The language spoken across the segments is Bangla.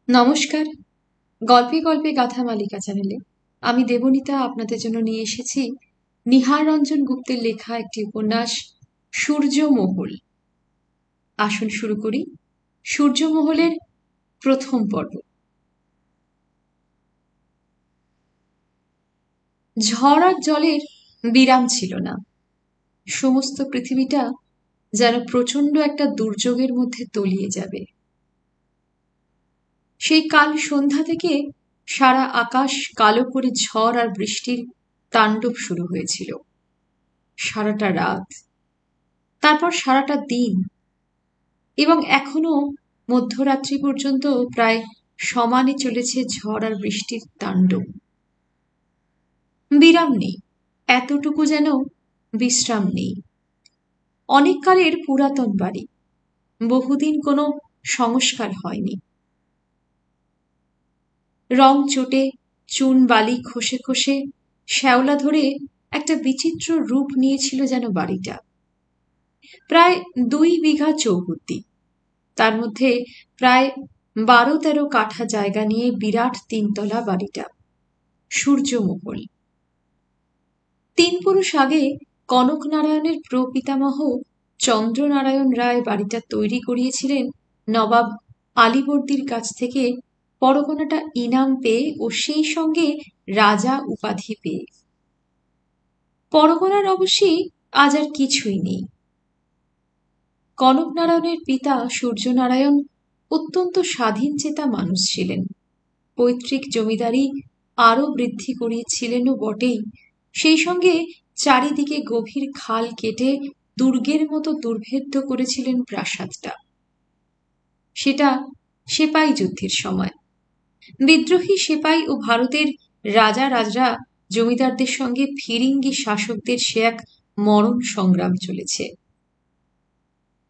নমস্কার। গল্পে গল্পে গাথা মালিকা চ্যানেলে আমি দেবনীতা আপনাদের জন্য নিয়ে এসেছি নিহার রঞ্জন গুপ্তের লেখা একটি উপন্যাস সূর্যমহল। আসুন শুরু করি সূর্যমহলের প্রথম পর্ব। ঝড় আর জলের বিরাম ছিল না। সমস্ত পৃথিবীটা যেন প্রচন্ড একটা দুর্যোগের মধ্যে তলিয়ে যাবে। সেই কাল সন্ধ্যা থেকে সারা আকাশ কালো করে ঝড় আর বৃষ্টির তাণ্ডব শুরু হয়েছিল। সারাটা রাত, তারপর সারাটা দিন, এবং এখনো মধ্যরাত্রি পর্যন্ত প্রায় সমানে চলেছে ঝড় আর বৃষ্টির তাণ্ডব। বিরাম নেই, এতটুকু যেন বিশ্রাম নেই। অনেক কালের পুরাতন বাড়ি, বহুদিন কোনো সংস্কার হয়নি। রং চটে চুন বালি খসে খসে শ্যাওলা ধরে একটা বিচিত্র রূপ নিয়েছিল যেন বাড়িটা। প্রায় 2 বিঘা চৌহদ্দি, তার মধ্যে প্রায় 12-13 কাঠা জায়গা নিয়ে বিরাট 3তলা বাড়িটা সূর্যমহল। 3 পুরুষ আগে কনক নারায়ণের প্রপিতামহ চন্দ্রনারায়ণ রায় বাড়িটা তৈরি করিয়েছিলেন নবাব আলীবর্দীর কাছ থেকে পরগনাটা ইনাম পেয়ে ও সেই সঙ্গে রাজা উপাধি পেয়ে। পরগনার অবশ্যই আজ আর কিছুই নেই। কনক নারায়ণের পিতা সূর্যনারায়ণ অত্যন্ত স্বাধীনচেতা মানুষ ছিলেন। পৈতৃক জমিদারি আরো বৃদ্ধি করিয়েছিলেনও বটেই, সেই সঙ্গে চারিদিকে গভীর খাল কেটে দুর্গের মতো দুর্ভেদ্য করেছিলেন প্রাসাদটা। সেটা সেপাই যুদ্ধের সময় বিদ্রোহী সেপাই ও ভারতের রাজা রাজরা জমিদারদের সঙ্গে ফিরিঙ্গি শাসকদের সে এক মরণ সংগ্রাম চলেছে।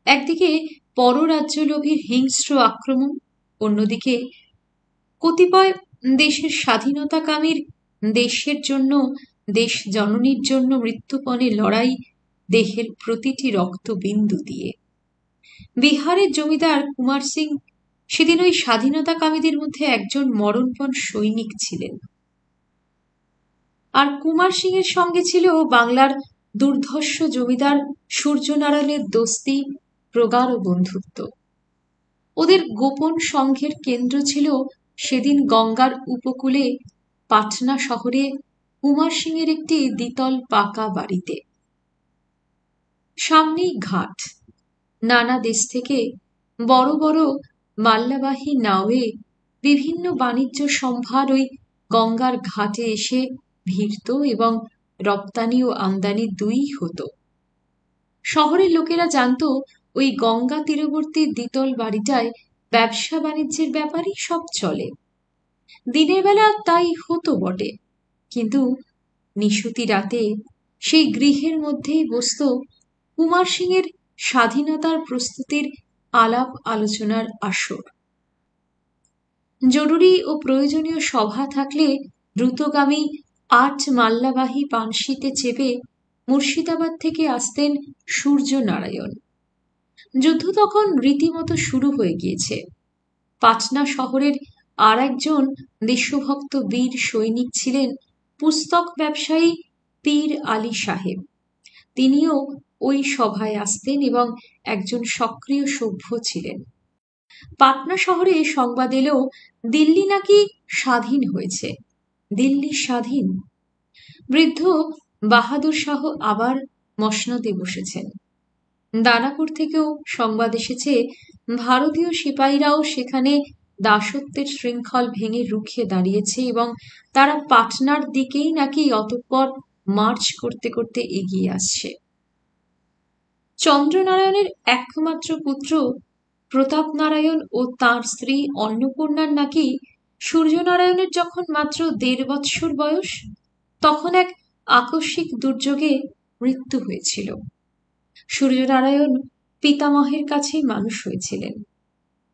একদিকে পররাজ্যলোভীর হিংস্র আক্রমণ, অন্যদিকে কতিপয় দেশের স্বাধীনতাকামীর দেশের জন্য, দেশ জননীর জন্য মৃত্যুপণে লড়াই, দেহের প্রতিটি রক্তবিন্দু দিয়ে। বিহারের জমিদার কুমার সিং সেদিন ওই স্বাধীনতাকামীদের মধ্যে একজন মরণপণ সৈনিক ছিলেন। আর কুমার সিং এর সঙ্গে ছিল বাংলার দুর্ধর্ষ জমিদার সূর্যনারায়ণের দোস্তি, প্রগাঢ় বন্ধুত্ব। ওদের গোপন সংঘের কেন্দ্র ছিল সেদিন গঙ্গার উপকূলে পাটনা শহরে কুমার সিং এর একটি দ্বিতল পাকা বাড়িতে। সামনেই ঘাট, নানা দেশ থেকে বড় বড় মাল্লাবাহী নাওয়ে বিভিন্ন বাণিজ্য সম্ভার ওই গঙ্গার ঘাটে এসে ভিড়ত এবং রপ্তানি ও আমদানি দুই হতো। শহরের লোকেরা জানত ওই গঙ্গা তীরবর্তী দ্বিতল বাড়িটায় ব্যবসা বাণিজ্যের ব্যাপারই সব চলে। দিনের বেলা তাই হতো বটে, কিন্তু নিশুতি রাতে সেই গৃহের মধ্যেই বসত কুমার সিং এর স্বাধীনতার প্রস্তুতির আলাপ আলোচনার আসর। জরুরি ও প্রয়োজনীয় সভা থাকলে দ্রুতগামী 8 মাল্লাবাহী পানশিতে চেপে মুর্শিদাবাদ থেকে আসতেন সূর্যনারায়ণ। যুদ্ধ তখন রীতিমতো শুরু হয়ে গিয়েছে। পাটনা শহরের আর একজন দেশভক্ত বীর সৈনিক ছিলেন পুস্তক ব্যবসায়ী পীর আলী সাহেব। তিনিও ওই সভায় আসতেন এবং একজন সক্রিয় সভ্য ছিলেন। পাটনা শহরে সংবাদ এলো দিল্লি নাকি স্বাধীন হয়েছে। দিল্লি স্বাধীন! বৃদ্ধ বাহাদুর শাহ আবার মসনদে বসেছেন। দানাপুর থেকেও সংবাদ এসেছে ভারতীয় সিপাহীরাও সেখানে দাসত্বের শৃঙ্খল ভেঙে রুখে দাঁড়িয়েছে এবং তারা পাটনার দিকেই নাকি অতঃপর মার্চ করতে করতে এগিয়ে আসছে। চন্দ্রনারায়ণের একমাত্র পুত্র প্রতাপ নারায়ণ ও তাঁর স্ত্রী অন্নপূর্ণার নাকি সূর্যনারায়ণের যখন মাত্র 1.5 বৎসর বয়স, তখন এক আকস্মিক দুর্যোগে মৃত্যু হয়েছিল। সূর্যনারায়ণ পিতামহের কাছেই মানুষ হয়েছিলেন।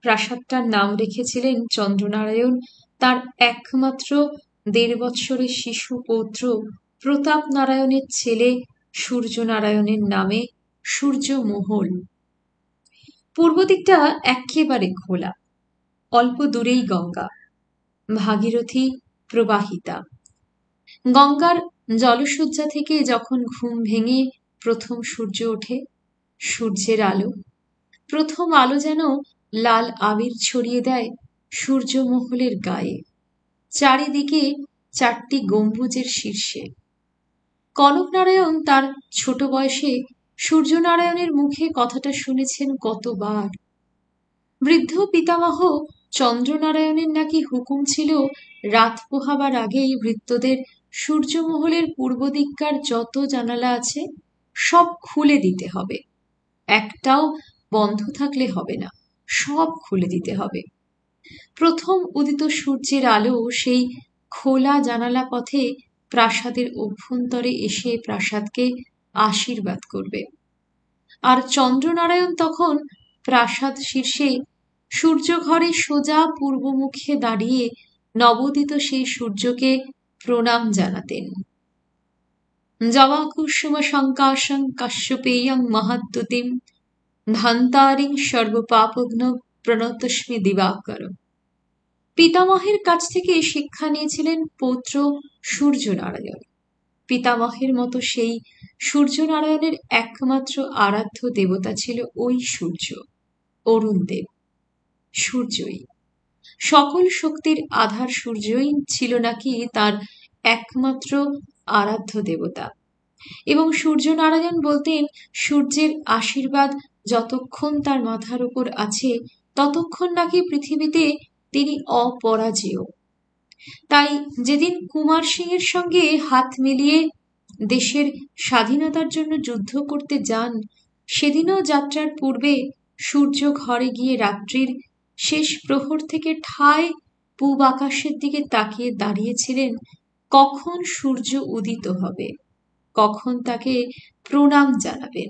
প্রাসাদটার নাম রেখেছিলেন চন্দ্রনারায়ণ তার একমাত্র 1.5 বৎসরের শিশু পৌত্র প্রতাপ নারায়ণের ছেলে সূর্যনারায়ণের নামে সূর্যমহল। পূর্ব দিকটা একেবারে খোলা, অল্প দূরেই গঙ্গা, ভাগীরথী প্রবাহিতা। গঙ্গার জলশয্যা থেকে যখন ঘুম ভেঙে প্রথম সূর্য ওঠে, সূর্যের আলো, প্রথম আলো যেন লাল আবির ছড়িয়ে দেয় সূর্যমহলের গায়ে, চারিদিকে চারটি গম্বুজের শীর্ষে। কনকনারায়ণ তার ছোট বয়সে সূর্যনারায়ণের মুখে কথাটা শুনেছেন কতবার। বৃদ্ধ পিতামহ চন্দ্রনারায়ণের নাকি হুকুম ছিল রাত পোহাবার আগেই ভৃত্যদের সূর্যমহলের পূর্ব দিককার যত জানালা আছে সব খুলে দিতে হবে, একটাও বন্ধ থাকলে হবে না, সব খুলে দিতে হবে। প্রথম উদিত সূর্যের আলো সেই খোলা জানালা পথে প্রাসাদের অভ্যন্তরে এসে প্রাসাদকে আশীর্বাদ করবে। আর চন্দ্রনারায়ণ তখন প্রাসাদ শীর্ষে সূর্যঘরে সোজা পূর্বমুখে দাঁড়িয়ে নবোদিত সেই সূর্যকে প্রণাম জানাতেন। জবাকুসুম শঙ্কাশং কাশ্যপেয়ং মহাদ্যুতিম ধান্তারিং সর্বপাপঘ্ন প্রণতস্মি দিবাকর। পিতামহের কাছ থেকে শিক্ষা নিয়েছিলেন পৌত্র সূর্যনারায়ণ। পিতামহের মতো সেই সূর্যনারায়ণের একমাত্র আরাধ্য দেবতা ছিল ওই সূর্য, অরুণদেব, সূর্যই। সকল শক্তির আধার সূর্যই ছিল নাকি তার একমাত্র আরাধ্য দেবতা। এবং সূর্যনারায়ণ বলতেন সূর্যের আশীর্বাদ যতক্ষণ তার মাথার উপর আছে ততক্ষণ নাকি পৃথিবীতে তিনি অপরাজেয়। তাই যেদিন কুমার সিংহের সঙ্গে হাত মিলিয়ে দেশের স্বাধীনতার জন্য যুদ্ধ করতে যান, সেদিনও যাত্রার পূর্বে সূর্য ঘরে গিয়ে রাত্রির শেষ প্রহর থেকে ঠায় পূব আকাশের দিকে তাকিয়ে দাঁড়িয়েছিলেন কখন সূর্য উদিত হবে, কখন তাকে প্রণাম জানাবেন।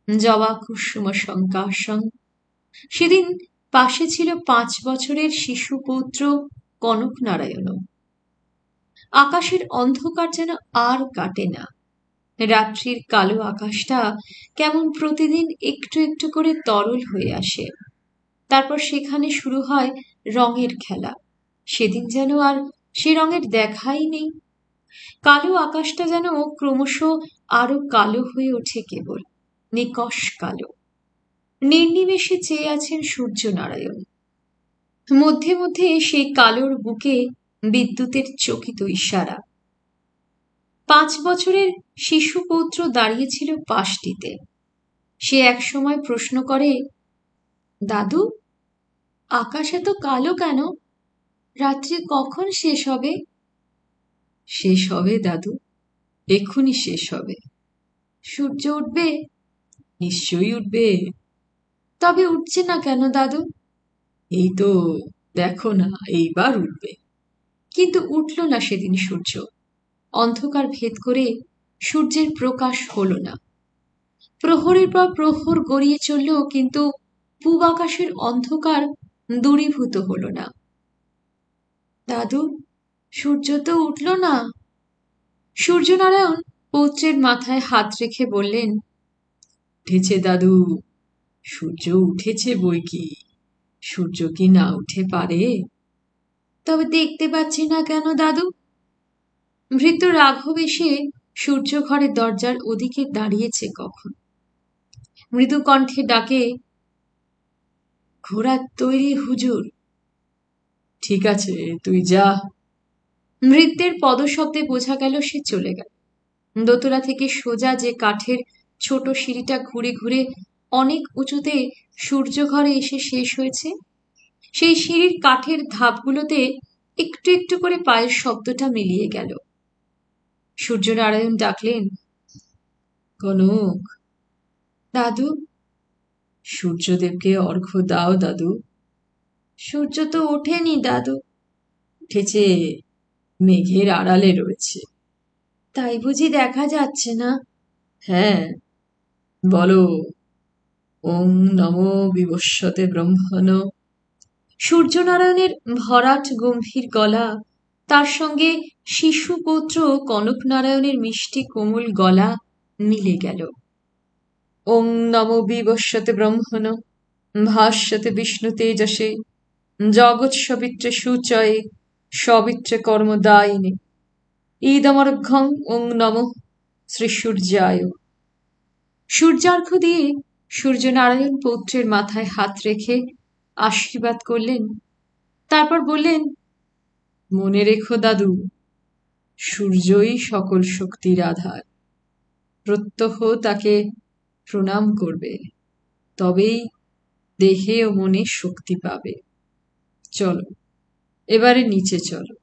জবাকুসুম শঙ্কাশং। সেদিন পাশে ছিল 5 বছরের শিশু পৌত্র কনকনারায়ণ। আকাশের অন্ধকার যেন আর কাটে না। রাত্রির কালো আকাশটা কেমন প্রতিদিন একটু একটু করে তরল হয়ে আসে। তারপর সেখানে শুরু হয় রঙের খেলা। সেদিন যেন আর সে রঙের দেখাই নেই। কালো আকাশটা যেন ক্রমশ আরো কালো হয়ে ওঠে, কেবল নিকষ কালো। নির্নিমেষে চেয়ে আছেন সূর্যনারায়ণ। মধ্যে মধ্যে সেই কালোর বুকে বিদ্যুতের চকিত ইশারা। 5 বছরের শিশু পৌত্র দাঁড়িয়েছিল পাশটিতে। সে একসময় প্রশ্ন করে, দাদু, আকাশ এত কালো কেন? রাত্রি কখন শেষ হবে? শেষ হবে দাদু, এক্ষুনি শেষ হবে। সূর্য উঠবে? নিশ্চয়ই উঠবে। তবে উঠছে না কেন দাদু? এই তো দেখো না, এইবার উঠবে। কিন্তু উঠল না সেদিন সূর্য। অন্ধকার ভেদ করে সূর্যের প্রকাশ হলো না। প্রহরের পর প্রহর গড়িয়ে চলল, কিন্তু পূব আকাশের অন্ধকার দূরীভূত হলো না। দাদু, সূর্য তো উঠল না। সূর্যনারায়ণ পৌত্রের মাথায় হাত রেখে বললেন, উঠেছে দাদু, সূর্য উঠেছে বই কি। সূর্য কি না উঠে পারে? তবে দেখতে পাচ্ছি না কেন দাদু? ভৃত্য রাঘব এসে সূর্য ঘরের দরজার ওদিকে দাঁড়িয়েছে কখন। মৃদু কণ্ঠে ডাকে, ঘোড়া তৈরি হুজুর। ঠিক আছে, তুই যা। ভৃত্যের পদশব্দে বোঝা গেল সে চলে গেল। দোতলা থেকে সোজা যে কাঠের ছোট সিঁড়িটা ঘুরে ঘুরে অনেক উঁচুতে সূর্য ঘরে এসে শেষ হয়েছে, সেই সিঁড়ির কাঠের ধাপগুলোতে একটু একটু করে পায়ের শব্দটা মিলিয়ে গেল। সূর্যনারায়ণ ডাকলেন, কনক। দাদু। সূর্যদেবকে অর্ঘ্য দাও দাদু। সূর্য তো ওঠেনি দাদু। উঠেছে, মেঘের আড়ালে রয়েছে। তাই বুঝি দেখা যাচ্ছে না? হ্যাঁ, বলো, ওং নমো বিবস্বতে ব্রহ্মণ। সূর্যনারায়ণের ভরাট গম্ভীর গলা, তার সঙ্গে শিশুপৌত্র কনকনারায়ণের মিষ্টি কোমল গলা মিলে গেল। ওং নমো বিবস্বতে ব্রহ্মণ ভাস্বতে বিষ্ণু তেজসে জগৎ সবিত্রে সুচয়ে সবিত্রে কর্মদায়িনে ঈদমর্ঘ্যং ওং নমঃ শ্রী সূর্যায়। সূর্যার্ঘ্য দিয়ে সূর্যনারায়ণ পৌত্রের মাথায় হাত রেখে আশীর্বাদ করলেন। তারপর বললেন, মনে রেখো দাদু, সূর্যই সকল শক্তির আধার। প্রত্যহ তাকে প্রণাম করবে, তবেই দেহে ও মনে শক্তি পাবে। চলো এবারে নিচে চলো।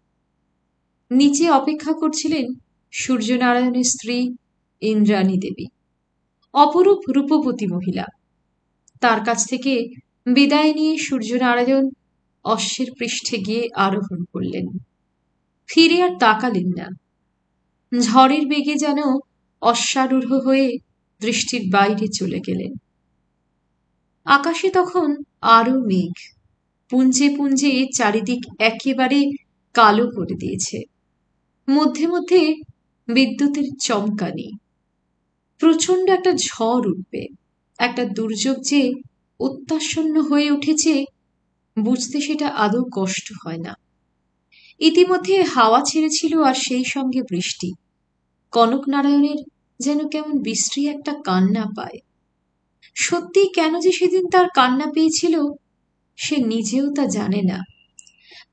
নিচে অপেক্ষা করছিলেন সূর্যনারায়ণের স্ত্রী ইন্দ্রাণী দেবী, অপরূপ রূপবতী মহিলা। তার কাছ থেকে বিদায় নিয়ে সূর্যনারায়ণ অশ্বের পৃষ্ঠে গিয়ে আরোহণ করলেন। ফিরে আর তাকালেন না। ঝড়ের বেগে যেন অশ্বারূঢ় হয়ে দৃষ্টির বাইরে চলে গেলেন। আকাশে তখন আরো মেঘ পুঞ্জে পুঞ্জে চারিদিক একেবারে কালো করে দিয়েছে। মধ্যে মধ্যে বিদ্যুতের চমকানি। প্রচন্ড একটা ঝড় উঠবে, একটা দুর্যোগ যে অত্যাসন্ন হয়ে উঠেছে বুঝতে সেটা আদৌ কষ্ট হয় না। ইতিমধ্যে হাওয়া ছেড়েছিল, আর সেই সঙ্গে বৃষ্টি। কনকনারায়ণের যেন কেমন বিশ্রী একটা কান্না পায়। সত্যি কেন যে সেদিন তার কান্না পেয়েছিল সে নিজেও তা জানে না।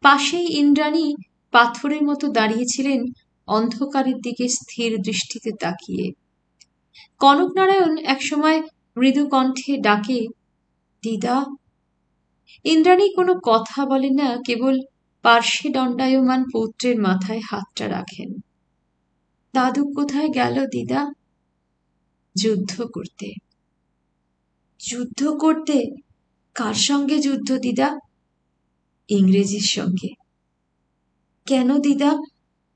পাশেই ইন্দ্রাণী পাথরের মতো দাঁড়িয়েছিলেন, অন্ধকারের দিকে স্থির দৃষ্টিতে তাকিয়ে। কনকনারায়ণ একসময় মৃদু কণ্ঠে ডাকে, দিদা। ইন্দ্রাণী কোনো কথা বলেন না, কেবল পার্শ্বে দণ্ডায়মান পৌত্রের মাথায় হাতটা রাখেন। দাদু কোথায় গেল দিদা? যুদ্ধ করতে। যুদ্ধ করতে? কার সঙ্গে যুদ্ধ দিদা? ইংরেজির সঙ্গে। কেন দিদা,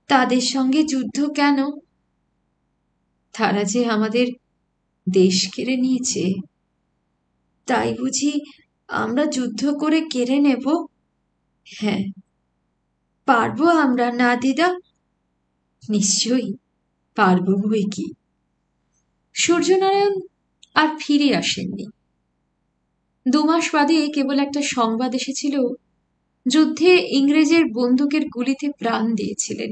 তাদের সঙ্গে যুদ্ধ কেন? তারা যে আমাদের দেশ কেড়ে নিয়েছে, তাই বুঝি আমরা যুদ্ধ করে কেড়ে নেব? হ্যাঁ। পারবো আমরা না দিদা? নিশ্চয়ই পারব বই কি। সূর্যনারায়ণ আর ফিরে আসেননি। 2 মাস বাদে কেবল একটা সংবাদ এসেছিল, যুদ্ধে ইংরেজের বন্দুকের গুলিতে প্রাণ দিয়েছিলেন।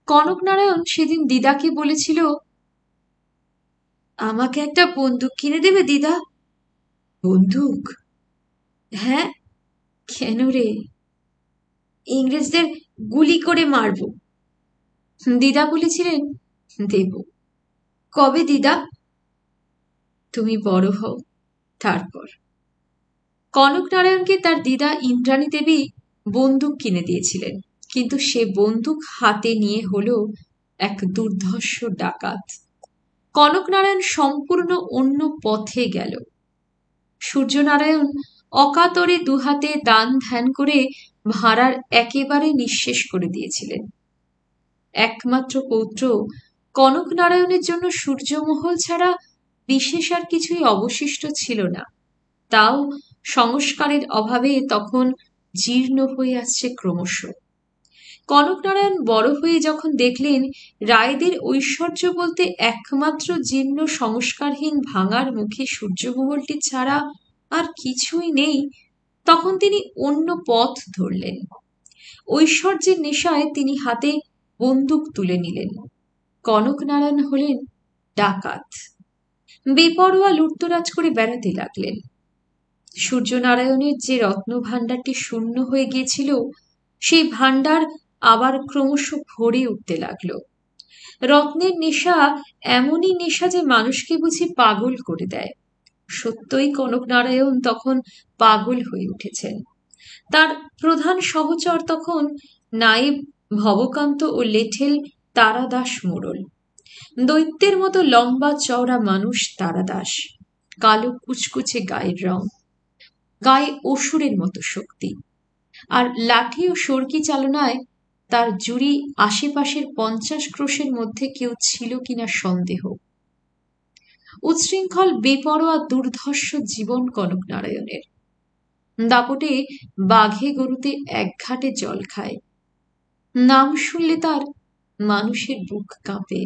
কনকনারায়ণ সেদিন দিদাকে বলেছিল, আমাকে একটা বন্দুক কিনে দেবে দিদা? বন্দুক? হ্যাঁ। কেন রে? ইংরেজদের গুলি করে মারব। দিদা বলেছিলেন, দেব। কবে দিদা? তুমি বড় হও তারপর। কনকনারায়ণকে তার দিদা ইন্দ্রাণী দেবী বন্দুক কিনে দিয়েছিলেন, কিন্তু সে বন্দুক হাতে নিয়ে হল এক দুর্ধর্ষ ডাকাত। কনকনারায়ণ সম্পূর্ণ অন্য পথে গেল। সূর্যনারায়ণ অকাতরে দুহাতে দান ধ্যান করে ভাঁড়ার একেবারে নিঃশেষ করে দিয়েছিলেন। একমাত্র পৌত্র কনকনারায়ণের জন্য সূর্যমহল ছাড়া বিশেষ আর কিছুই অবশিষ্ট ছিল না। তাও সংস্কারের অভাবে তখন জীর্ণ হয়ে আসছে ক্রমশ। কনকনারায়ণ বড় হয়ে যখন দেখলেন রায়দের ঐশ্বর্য বলতে একমাত্র জীর্ণ সংস্কারহীন ভাঙার মুখে সূর্যমহলটি ছাড়া আর কিছুই নেই, তখন তিনি অন্য পথ ধরলেন। ঐশ্বর্যের নেশায় তিনি হাতে বন্দুক তুলে নিলেন। কনকনারায়ণ হলেন ডাকাত। বেপরোয়া লুটতরাজ করে বেড়াতে লাগলেন। সূর্যনারায়ণের যে রত্নভাণ্ডারটি শূন্য হয়ে গিয়েছিল, সেই ভাণ্ডার আবার ক্রমশ ভরে উঠতে লাগল। রত্নের নেশা এমনই নেশা যে মানুষকে বুঝি পাগল করে দেয়। সত্যই কনকনারায়ণ তখন পাগল হয়ে উঠেছেন। তার প্রধান সহচর তখন নায়েব ভবকান্ত ও লেঠেল তারাদাস মোড়ল। দৈত্যের মতো লম্বা চওড়া মানুষ তারাদাস, কালো কুচকুচে গায়ের রং, গায়ে অসুরের মতো শক্তি, আর লাঠি ও সরকি চালনায় তার জুড়ি আশেপাশের 50 ক্রোশের মধ্যে কেউ ছিল কিনা সন্দেহ। উচ্ছৃঙ্খল বেপরোয়া দুর্ধর্ষ জীবন কনকনারায়ণের। দাপটে বাঘে গরুতে এক ঘাটে জল খায়। নাম শুনলে তার মানুষের বুক কাঁপে।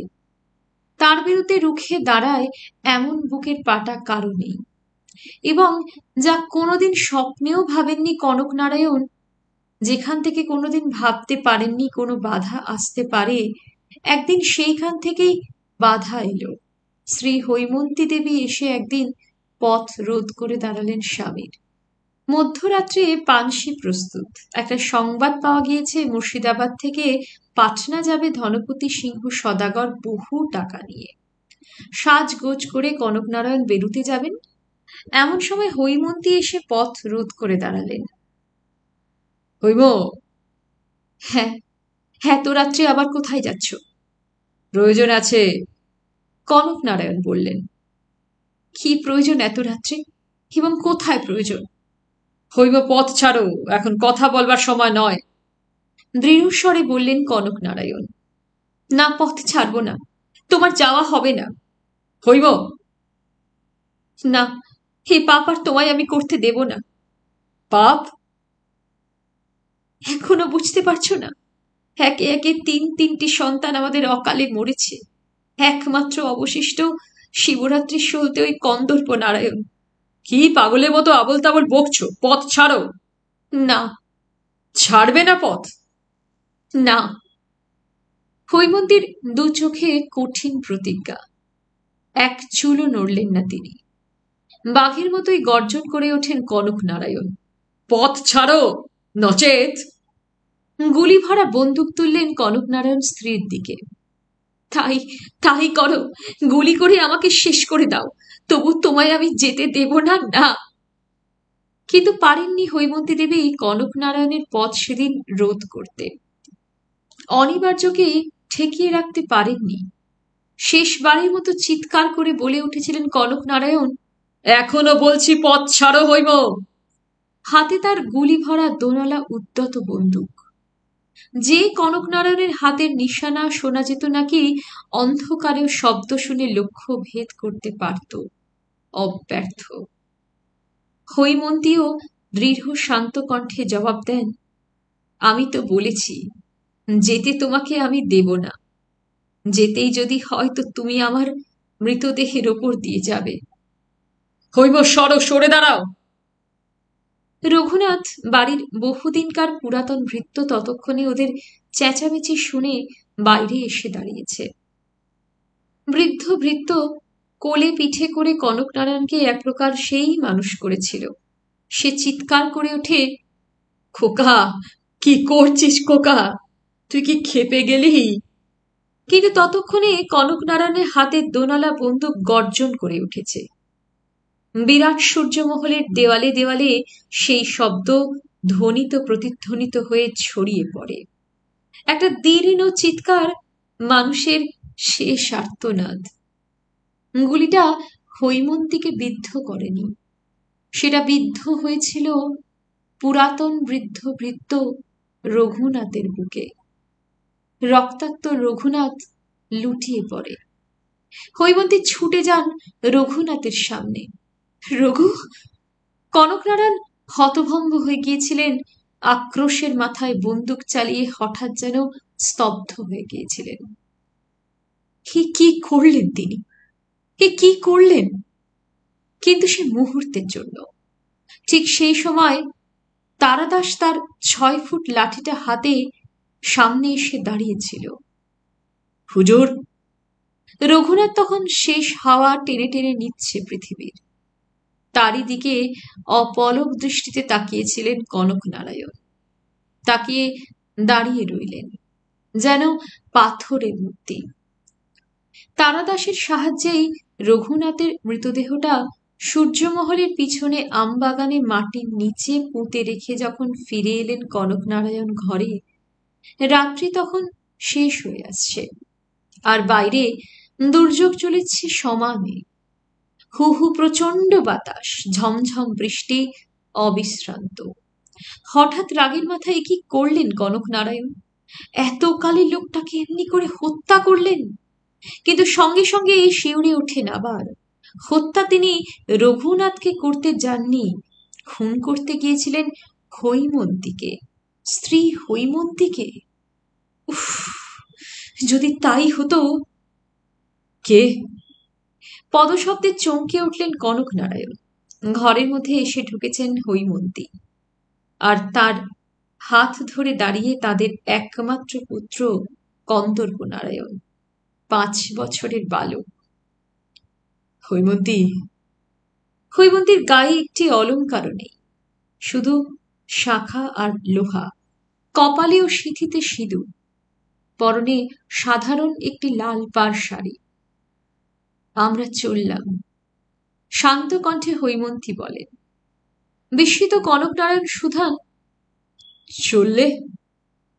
তার বিরুদ্ধে রুখে দাঁড়ায় এমন বুকের পাটা কারো নেই। এবং যা কোনোদিন স্বপ্নেও ভাবেননি কনক নারায়ণ, যেখান থেকে কোনোদিন ভাবতে পারেননি কোনো বাধা আসতে পারে, একদিন সেইখান থেকেই বাধা এলো। শ্রী হৈমন্তী দেবী এসে একদিন পথ রোধ করে দাঁড়ালেন স্বামীর। মধ্যরাত্রে পানসি প্রস্তুত। একটা সংবাদ পাওয়া গিয়েছে মুর্শিদাবাদ থেকে পাটনা যাবে ধনপতি সিংহ সদাগর বহু টাকা নিয়ে। সাজগোজ করে কনকনারায়ণ বেরুতে যাবেন। এমন সময় হৈমন্তী এসে পথ রোধ করে দাঁড়ালেন। হৈম। হ্যাঁ হ্যাঁ, তো রাত্রে আবার কোথায় যাচ্ছ? প্রয়োজন আছে, কনক নারায়ণ বললেন। কি প্রয়োজন এত রাত্রে, এবং কোথায় প্রয়োজন? হৈম, পথ ছাড়ো, এখন কথা বলবার সময় নয়, দৃঢ়স্বরে বললেন কনক নারায়ণ। না, পথ ছাড়ব না, তোমার যাওয়া হবে না। হৈম। না, হে পাপ আর তোমায় আমি করতে দেব না। পাপ? এখনো বুঝতে পারছো না? একে একে তিনটি সন্তান আমাদের অকালে মরেছে। একমাত্র অবশিষ্ট শিবরাত্রির সলতে ওই কন্দর্প নারায়ণ। কি পাগলের মতো আবল তাবল বকছো? পথ ছাড়ো। না। ছাড়বে না পথ? না। হৈমন্তীর দু চোখে কঠিন প্রতিজ্ঞা। এক চুলও নড়লেন না তিনি। বাঘের মতোই গর্জন করে ওঠেন কনক নারায়ণ। পথ ছাড়ো, নচেত। গুলি ভরা বন্দুক তুললেন কনক নারায়ণ স্ত্রীর দিকে। তাই তাই করো, গুলি করে আমাকে শেষ করে দাও, তবু তোমায় আমি যেতে দেব না। না। কিন্তু পারেননি হৈমন্তী দেবী কনক নারায়ণের পথ সেদিন রোধ করতে। অনিবার্যকে ঠেকিয়ে রাখতে পারেননি। শেষবারের মতো চিৎকার করে বলে উঠেছিলেন কনক নারায়ণ, এখনো বলছি পথ ছাড়ো হৈম। হাতে তার গুলি ভরা দোনালা উদ্যত বন্দুক। যে কনক নারায়ণের হাতের নিশানা শোনা যেত নাকি অন্ধকারেও শব্দ শুনে লক্ষ্য ভেদ করতে পারত, অব্যর্থ। হৈমন্তীও দৃঢ় শান্ত কণ্ঠে জবাব দেন, আমি তো বলেছি যেতে তোমাকে আমি দেব না। যেতেই যদি হয় তো তুমি আমার মৃতদেহের ওপর দিয়ে যাবে। হৈম, সরে দাঁড়াও। রঘুনাথ বাড়ির বহুদিনকার পুরাতন ভৃত্য ততক্ষণে ওদের চেঁচামেচি শুনে বাইরে এসে দাঁড়িয়েছে। বৃদ্ধ ভৃত্য কোলে পিঠে করে কনক নারায়ণকে এক প্রকার সেই মানুষ করেছিল। সে চিৎকার করে ওঠে, খোকা, কি করছিস খোকা? তুই কি খেপে গেলি? কিন্তু ততক্ষণে কনক নারায়ণের হাতের দোনালা বন্দুক গর্জন করে উঠেছে। বিরাট সূর্যমহলের দেওয়ালে দেওয়ালে সেই শব্দ ধ্বনিত প্রতিধ্বনিত হয়ে ছড়িয়ে পড়ে। একটা দীর্ণ চিৎকার, মানুষের শেষ আর্তনাদ। গুলিটা হৈমন্তীকে বিদ্ধ করেনি, সেটা বিদ্ধ হয়েছিল পুরাতন বৃদ্ধ ভৃত্য রঘুনাথের বুকে। রক্তাক্ত রঘুনাথ লুটিয়ে পড়ে। হৈমন্তী ছুটে যান রঘুনাথের সামনে। রঘু! কনক নারায়ণ হতভম্ব হয়ে গিয়েছিলেন। আক্রোশের মাথায় বন্দুক চালিয়ে হঠাৎ যেন স্তব্ধ হয়ে গিয়েছিলেন। কি করলেন তিনি? কি করলেন? কিন্তু সে মুহূর্তের জন্য। ঠিক সেই সময় তারাদাস তার 6 ফুট লাঠিটা হাতে সামনে এসে দাঁড়িয়েছিল। হুজুর! রঘুনাথ তখন শেষ হাওয়া টেনে টেনে নিচ্ছে পৃথিবীর। তারই দিকে অপলক দৃষ্টিতে তাকিয়েছিলেন কনক নারায়ণ। তাকিয়ে দাঁড়িয়ে রইলেন যেন পাথরের মূর্তি। তারাদাসের সাহায্যেই রঘুনাথের মৃতদেহটা সূর্যমহলের পিছনে আমবাগানে মাটির নিচে পুঁতে রেখে যখন ফিরে এলেন কনক নারায়ণ ঘরে, রাত্রি তখন শেষ হয়ে আসছে। আর বাইরে দুর্যোগ চলেছে সমানে। হু হু প্রচন্ড বাতাস, ঝমঝম বৃষ্টি অবিশ্রান্ত। হঠাৎ রাগের মাথায় কি করলেন কনক নারায়ণ? এত কালে লোকটাকে এমনি করে হত্যা করলেন। কিন্তু সঙ্গে সঙ্গে শিউরে ওঠেন আবার, হত্যা তিনি রঘুনাথকে করতে যাননি, খুন করতে গিয়েছিলেন হৈমন্তীকে, স্ত্রী হৈমন্তীকে। উফ, যদি তাই হতো। কে? পদশব্দে চমকে উঠলেন কনক নারায়ণ। ঘরের মধ্যে এসে ঢুকেছেন হৈমন্তী, আর তার হাত ধরে দাঁড়িয়ে তাদের একমাত্র পুত্র কন্দর্প নারায়ণ, 5 বছরের বালক। হৈমন্তী, হৈমন্তীর গায়ে একটি অলঙ্কারও নেই, শুধু শাখা আর লোহা, কপালে ও সিঁথিতে সিঁদুর, পরনে সাধারণ একটি লাল পাড় শাড়ি। আমরা চললাম, শান্ত কণ্ঠে হৈমন্তী বলেন। বিস্মিত কনকনারায়ণ সুধান, চললে?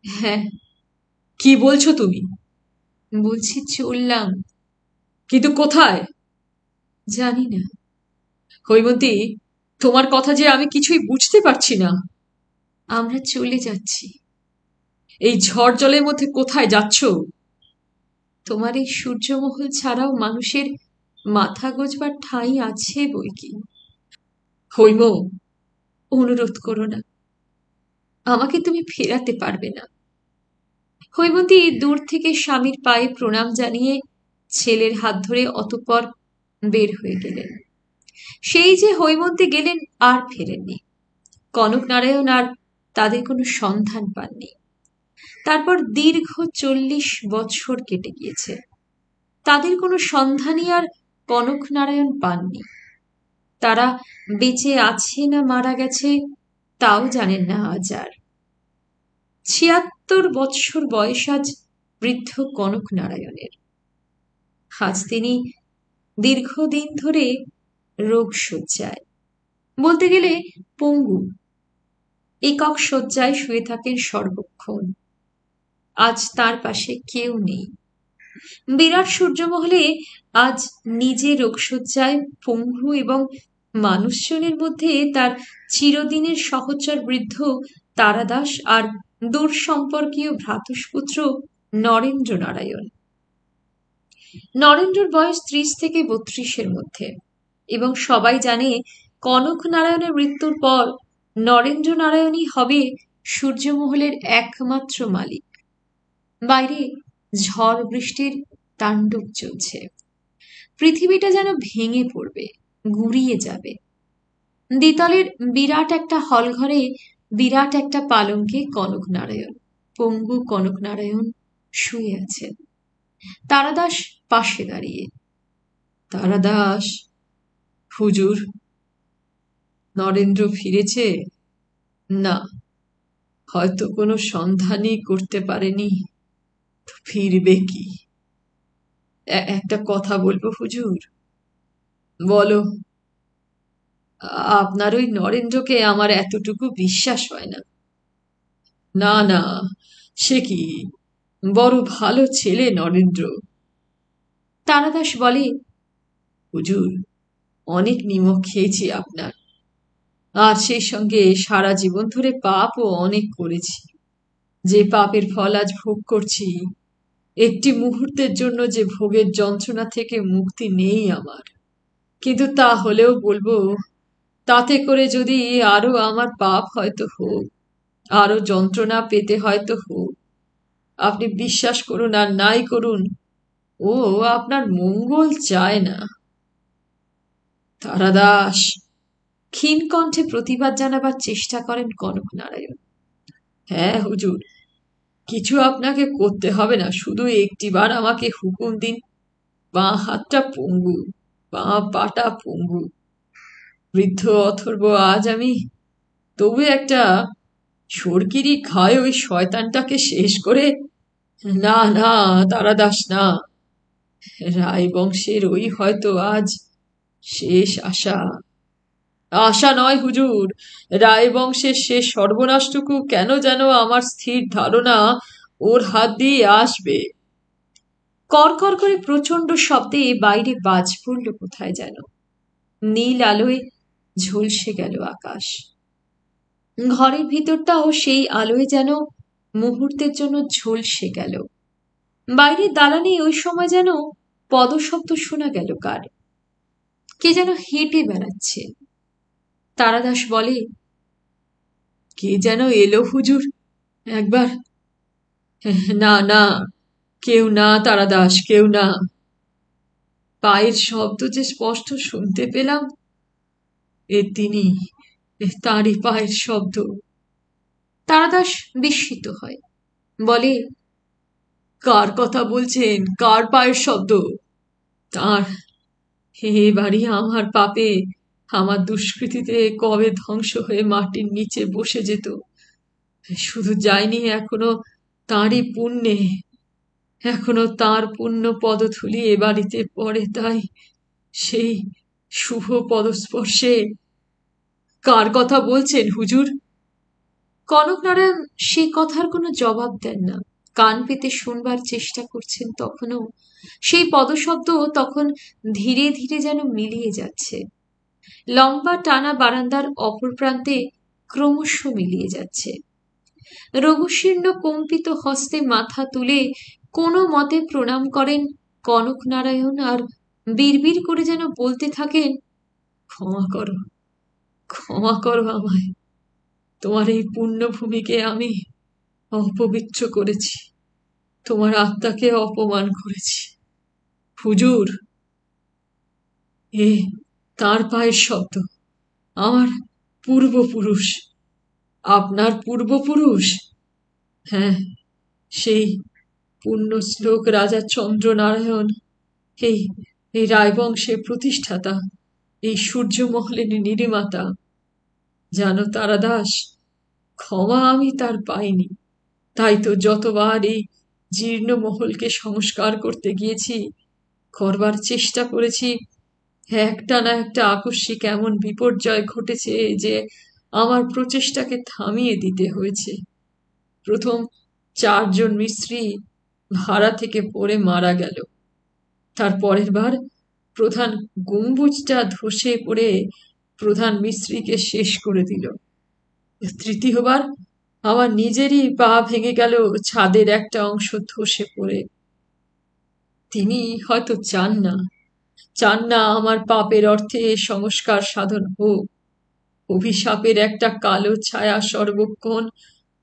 হ্যাঁ। কি বলছো তুমি? বলছি চললাম। কিন্তু কোথায়? জানি না। হৈমন্তী, তোমার কথা যে আমি কিছুই বুঝতে পারছি না। আমরা চলে যাচ্ছি। এই ঝড় জলের মধ্যে কোথায় যাচ্ছ? তোমার এই সূর্যমহল ছাড়াও মানুষের মাথা গোজবার ঠাঁই আছে বই কি। হৈম, অনুরোধ করো না, আমাকে তুমি ফেরাতে পারবে না। হৈমন্তী দূর থেকে স্বামীর পায়ে প্রণাম জানিয়ে ছেলের হাত ধরে অতঃপর বের হয়ে গেলেন। সেই যে হৈমন্তী গেলেন আর ফেরেননি। কনকনারায়ণ আর তাদের কোনো সন্ধান পাননি। তারপর দীর্ঘ 40 বছর কেটে গিয়েছে, তাদের কোনো সন্ধানই আর কনকনারায়ণ পাননি। তারা বেঁচে আছে না মারা গেছে তাও জানেন না আজ আর। 76 বৎসর বয়স আজ বৃদ্ধ কনকনারায়ণের। আজ তিনি দীর্ঘদিন ধরে রোগ শয্যায়, বলতে গেলে পঙ্গু, একক শয্যায় শুয়ে থাকেন সর্বক্ষণ। আজ তার পাশে কেউ নেই। বিরাট সূর্যমহলে আজ নিজে রোগশয্যায় পঙ্গু এবং মানুষজনের মধ্যে তার চিরদিনের সহচর বৃদ্ধ তারাদাস আর দূর সম্পর্কীয় ভ্রাতুষ্পুত্র নরেন্দ্র নারায়ণ। নরেন্দ্রর বয়স 30 থেকে 32-এর মধ্যে, এবং সবাই জানে কনক নারায়ণের মৃত্যুর পর নরেন্দ্র নারায়ণই হবে সূর্যমহলের একমাত্র মালিক। বাইরে ঝড় বৃষ্টির তাণ্ডব চলছে, পৃথিবীটা যেন ভেঙে পড়বে, গুঁড়িয়ে যাবে। দ্বিতলের বিরাট একটা হলঘরে বিরাট একটা পালঙ্কে কনকনারায়ণ, পঙ্গু কনকনারায়ণ শুয়ে আছেন। তারাদাস পাশে দাঁড়িয়ে। তারাদাস, হুজুর, নরেন্দ্র ফিরেছে? না, হয়তো কোনো সন্ধানই করতে পারেনি। তো ফিরবে কি? একটা কথা বলবো হুজুর। বলো। আপনার ওই নরেন্দ্রকে আমার এতটুকু বিশ্বাস হয় না। না না, সে কি, বড় ভালো ছেলে নরেন্দ্র। তারাদাস বলে, হুজুর, অনেক নিমক খেয়েছি আপনার, আর সেই সঙ্গে সারা জীবন ধরে পাপও অনেক করেছি। যে পাপের ফল আজ ভোগ করছি, একটি মুহূর্তের জন্য যে ভোগের যন্ত্রণা থেকে মুক্তি নেই আমার। কিন্তু তা হলেও বলবো, তাতে করে যদি আরো আমার পাপ হয়তো হোক, আরো যন্ত্রণা পেতে হয়তো হোক, আপনি বিশ্বাস করুন আর নাই করুন, ও আপনার মঙ্গল চায় না। তারাদাস, ক্ষীণ কণ্ঠে প্রতিবাদ জানাবার চেষ্টা করেন কনকনারায়ণ। হ্যাঁ হুজুর, কিছু আপনাকে করতে হবে না, শুধু একটিবার আমাকে হুকুম দিন। বাঁ হাতটা পঙ্গু, বাঁ পাটা পঙ্গু। বৃদ্ধ অথর্ব আজ আমি তবু একটা সরকিরি খায় ওই শয়তানটাকে শেষ করে। না না তারাদাস, না, রায় বংশের ওই হয়তো আজ শেষ আশা। আশা নয় হুজুর, রায় বংশের শেষ সর্বনাশটুকু কেন যেন আমার স্থির ধারণা ওর হাত দিয়ে আসবে। করকর করে প্রচন্ড শব্দে বাইরে বাজ পড়ল কোথায় যেন। নীল আলোয় ঝলসে গেল আকাশ। ঘরের ভিতরটাও সেই আলোয় যেন মুহূর্তের জন্য ঝলসে গেল। বাইরে দালানে ওই সময় যেন পদশব্দ শোনা গেল কার, কে যেন হেঁটে বেড়াচ্ছে। তারাদাস বলে, কে যেন এলো হুজুর, একবার। না না, কেউ না তারাদাস, কেউ না। পায়ের শব্দ যে স্পষ্ট শুনতে পেলাম। তিনি, তারই পায়ের শব্দ। তারাদাস বিস্মিত হয়, বলে, কার কথা বলছেন? কার পায়ের শব্দ? তার, এবারই আমার পাপে, আমার দুষ্কৃতিতে কবে ধ্বংস হয়ে মাটির নিচে বসে যেত। শুধু যায়নি, এখনো তাঁরই পুণ্যে, এখনো তার পুণ্য পদধূলি এ বাড়িতে পড়ে। তাই সেই শুভ পদস্পর্শে। কার কথা বলছেন হুজুর? কনকনারায়ণ সে কথার কোনো জবাব দেন না। কান পেতে শুনবার চেষ্টা করছেন তখনও। সেই পদশব্দ তখন ধীরে ধীরে যেন মিলিয়ে যাচ্ছে। লম্বা টানা বারান্দার অপর প্রান্তে ক্রমশ মিলিয়ে যাচ্ছে। রঘুশীর্ণ কম্পিত হস্তে মাথা তুলে কোনো মতে প্রণাম করেন কনকনারায়ণ, আর বিড়বিড় করে যেন বলতে থাকেন, ক্ষমা করো, ক্ষমা করো আমায়। তোমার এই পুণ্যভূমিকে আমি অপবিত্র করেছি, তোমার আত্মাকে অপমান করেছি। হুজুর, এ তার পায়ের শব্দ, আমার পূর্বপুরুষ। আপনার পূর্বপুরুষ? হ্যাঁ, সেই পুণ্যশ্লোক রাজা চন্দ্রনারায়ণ, এই এই রায়বংশের প্রতিষ্ঠাতা, এই সূর্যমহলের নির্মাতা। জানো তারাদাস, ক্ষমা আমি তার পাইনি। তাই তো যতবার এই জীর্ণ মহলকে সংস্কার করতে গিয়েছি, করবার চেষ্টা করেছি, একটা না একটা আকস্মিক এমন বিপর্যয় ঘটেছে যে আমার প্রচেষ্টাকে থামিয়ে দিতে হয়েছে। প্রথম 4 জন মিস্ত্রি ভাড়া থেকে পড়ে মারা গেল। তার পরের বার প্রধান গম্বুজটা ধসে পড়ে প্রধান মিস্ত্রিকে শেষ করে দিল। তৃতীয়বার আমার নিজেরই পা ভেঙে গেল ছাদের একটা অংশ ধসে পড়ে। তিনি হয়তো চান না আমার পাপের অর্থে সংস্কার সাধন হোক। অভিশাপের একটা কালো ছায়া সর্বক্ষণ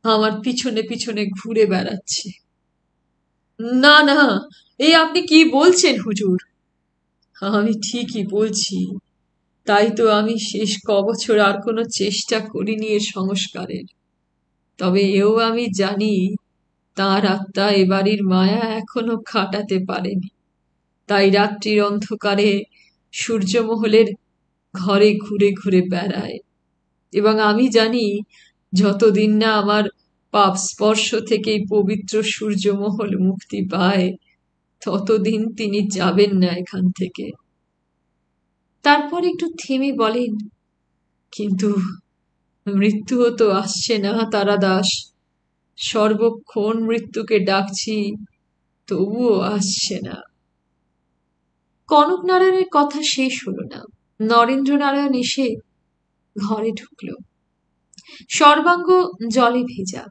আমার পিছনে পিছনে ঘুরে বেড়াচ্ছে। না না, এই আপনি কি বলছেন হুজুর? আমি ঠিকই বলছি। তাই তো আমি শেষ কবছর আর কোনো চেষ্টা করিনি এর সংস্কারের। তবে এও আমি জানি, তাঁর আত্মা এ বাড়ির মায়া এখনো কাটাতে পারেনি। তাই রাত্রির অন্ধকারে সূর্যমহলের ঘরে ঘুরে ঘুরে বেড়ায়। এবং আমি জানি, যতদিন না আমার পাপ স্পর্শ থেকে পবিত্র সূর্যমহল মুক্তি পায়, ততদিন তিনি যাবেন না এখান থেকে। তারপর একটু থেমে বলেন, কিন্তু মৃত্যুও তো আসছে না তারাদাস। সর্বক্ষণ মৃত্যুকে ডাকছি, তবুও আসছে না। কনকনারায়ণের কথা শেষ হলো না। নরেন্দ্রনারায়ণ এসে ঘরে ঢুকল। সর্বাঙ্গ জলে ভেজা,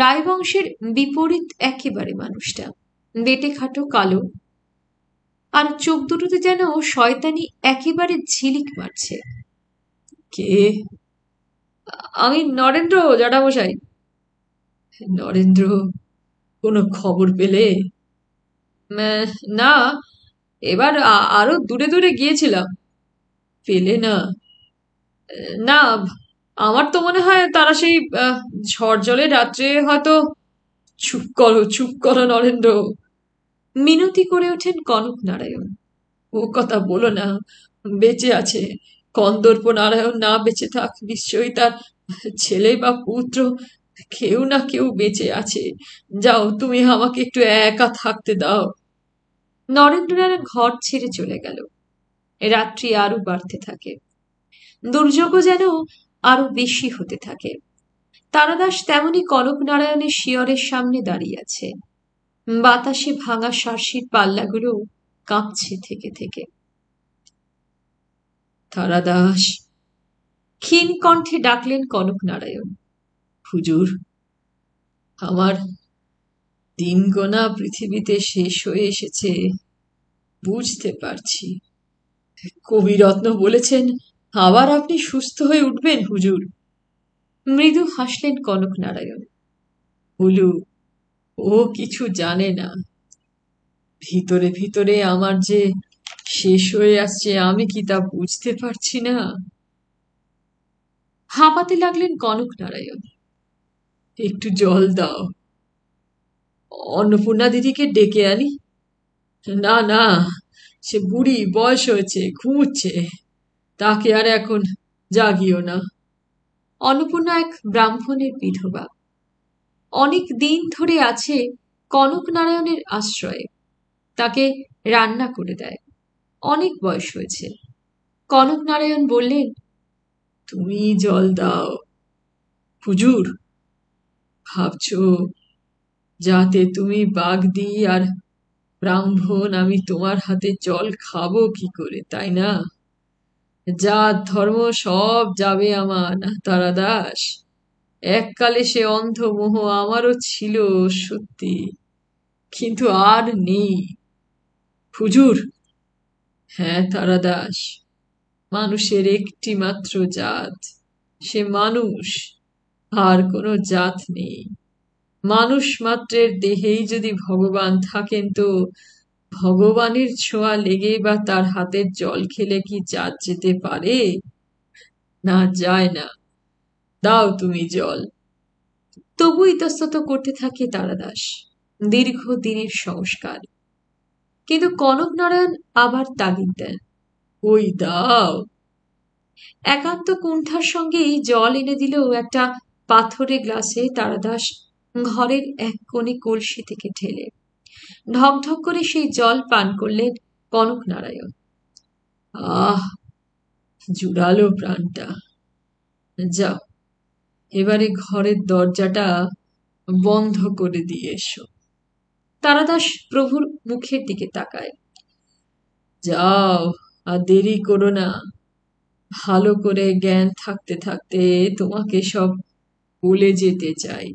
রায়বংশের বিপরীত একেবারে মানুষটা। বেটে খাটো কালো, আর চোখ দুটোতে যেন শয়তানি একেবারে ঝিলিক মারছে। কে? আমি নরেন্দ্র জ্যাঠামশাই। নরেন্দ্র, কোনো খবর পেলে? না, এবার আরো দূরে দূরে গিয়েছিলাম। পেলে না? না, আমার তো মনে হয় তারা সেই ঝড় জলের রাত্রে হয়তো। চুপ করো নরেন্দ্র, মিনতি করে ওঠেন কনকনারায়ণ। ও কথা বলো না, বেঁচে আছে। কন্দর্প নারায়ণ না বেঁচে থাক, নিশ্চয়ই তার ছেলে বা পুত্র কেউ না কেউ বেঁচে আছে। যাও, তুমি আমাকে একটু একা থাকতে দাও। নরেন্দ্রনারায়ণ ঘর ছেড়ে চলে গেল। রাত্রি আরো বাড়তে থাকে, দুর্যোগ যেন আরো বেশি হতে থাকে। তারাদাস তেমনি কনকনারায়ণের শিয়রের সামনে দাঁড়িয়ে আছে। বাতাসে ভাঙা শার্সির পাল্লাগুলো কাঁপছে থেকে থেকে। তারাদাস, ক্ষীণ কণ্ঠে ডাকলেন কনকনারায়ণ। হুজুর, আমার দিন গোনা পৃথিবীতে শেষ হয়ে এসেছে, বুঝতে পারছি। কবিরত্ন বলেছেন আবার আপনি সুস্থ হয়ে উঠবেন হুজুর। মৃদু হাসলেন কনকনারায়ণ। হুলু, ও কিছু জানে না। ভিতরে ভিতরে আমার যে শেষ হয়ে আসছে, আমি কি তা বুঝতে পারছি না? হাঁপাতে লাগলেন কনক নারায়ণ। একটু জল দাও, অন্নপূর্ণা দিদিকে ডেকে আনি। না না, সে বুড়ি, বয়স হয়েছে, ঘুমুচ্ছে, তাকে আর এখন জাগিও না। অন্নপূর্ণা এক ব্রাহ্মণের বিধবা, অনেক দিন ধরে আছে কনক নারায়ণের আশ্রয়ে, তাকে রান্না করে দেয়, অনেক বয়স হয়েছে। কনক নারায়ণ বললেন, তুমি জল দাও। হুজুর, ভাবছ যাতে তুমি বাগদি আর ব্রাহ্মণ, আমি তোমার হাতে জল খাবো কি করে, তাই না? জাত ধর্ম সব যাবে আমার, না তারাদাস? এককালে সে অন্ধ মোহ আমারও ছিল সত্যি, কিন্তু আর নেই। হুজুর, হ্যাঁ তারাদাস, মানুষের একটি মাত্র জাত, সে মানুষ, আর কোনো জাত নেই। মানুষ মাত্রের দেহেই যদি ভগবান থাকেন, তো ভগবানের ছোঁয়া লেগে বা তার হাতের জল খেলে কি জাত যেতে পারে? না, যায় না। দাও তুমি জল। তবু ইতস্তত করতে থাকে তারাদাস, দীর্ঘদিনের সংস্কার। কিন্তু কনক নারায়ণ আবার তাগিদ দেন, ওই দাও। একান্ত কুণ্ঠার সঙ্গেই জল এনে দিলেও একটা পাথরের গ্লাসে তারাদাস ঘরের এক কোণে কলসি থেকে ঢেলে ঢক ঢক করে সেই জল পান করলেন কনক নারায়ণ। আহ, জুড়ালো প্রাণটা। যাও, এবারে ঘরের দরজাটা বন্ধ করে দিয়ে এসো। তারাদাস প্রভুর মুখের দিকে তাকায়। যাও, আর দেরি করো না। ভালো করে জ্ঞান থাকতে থাকতে তোমাকে সব বলে যেতে চাই।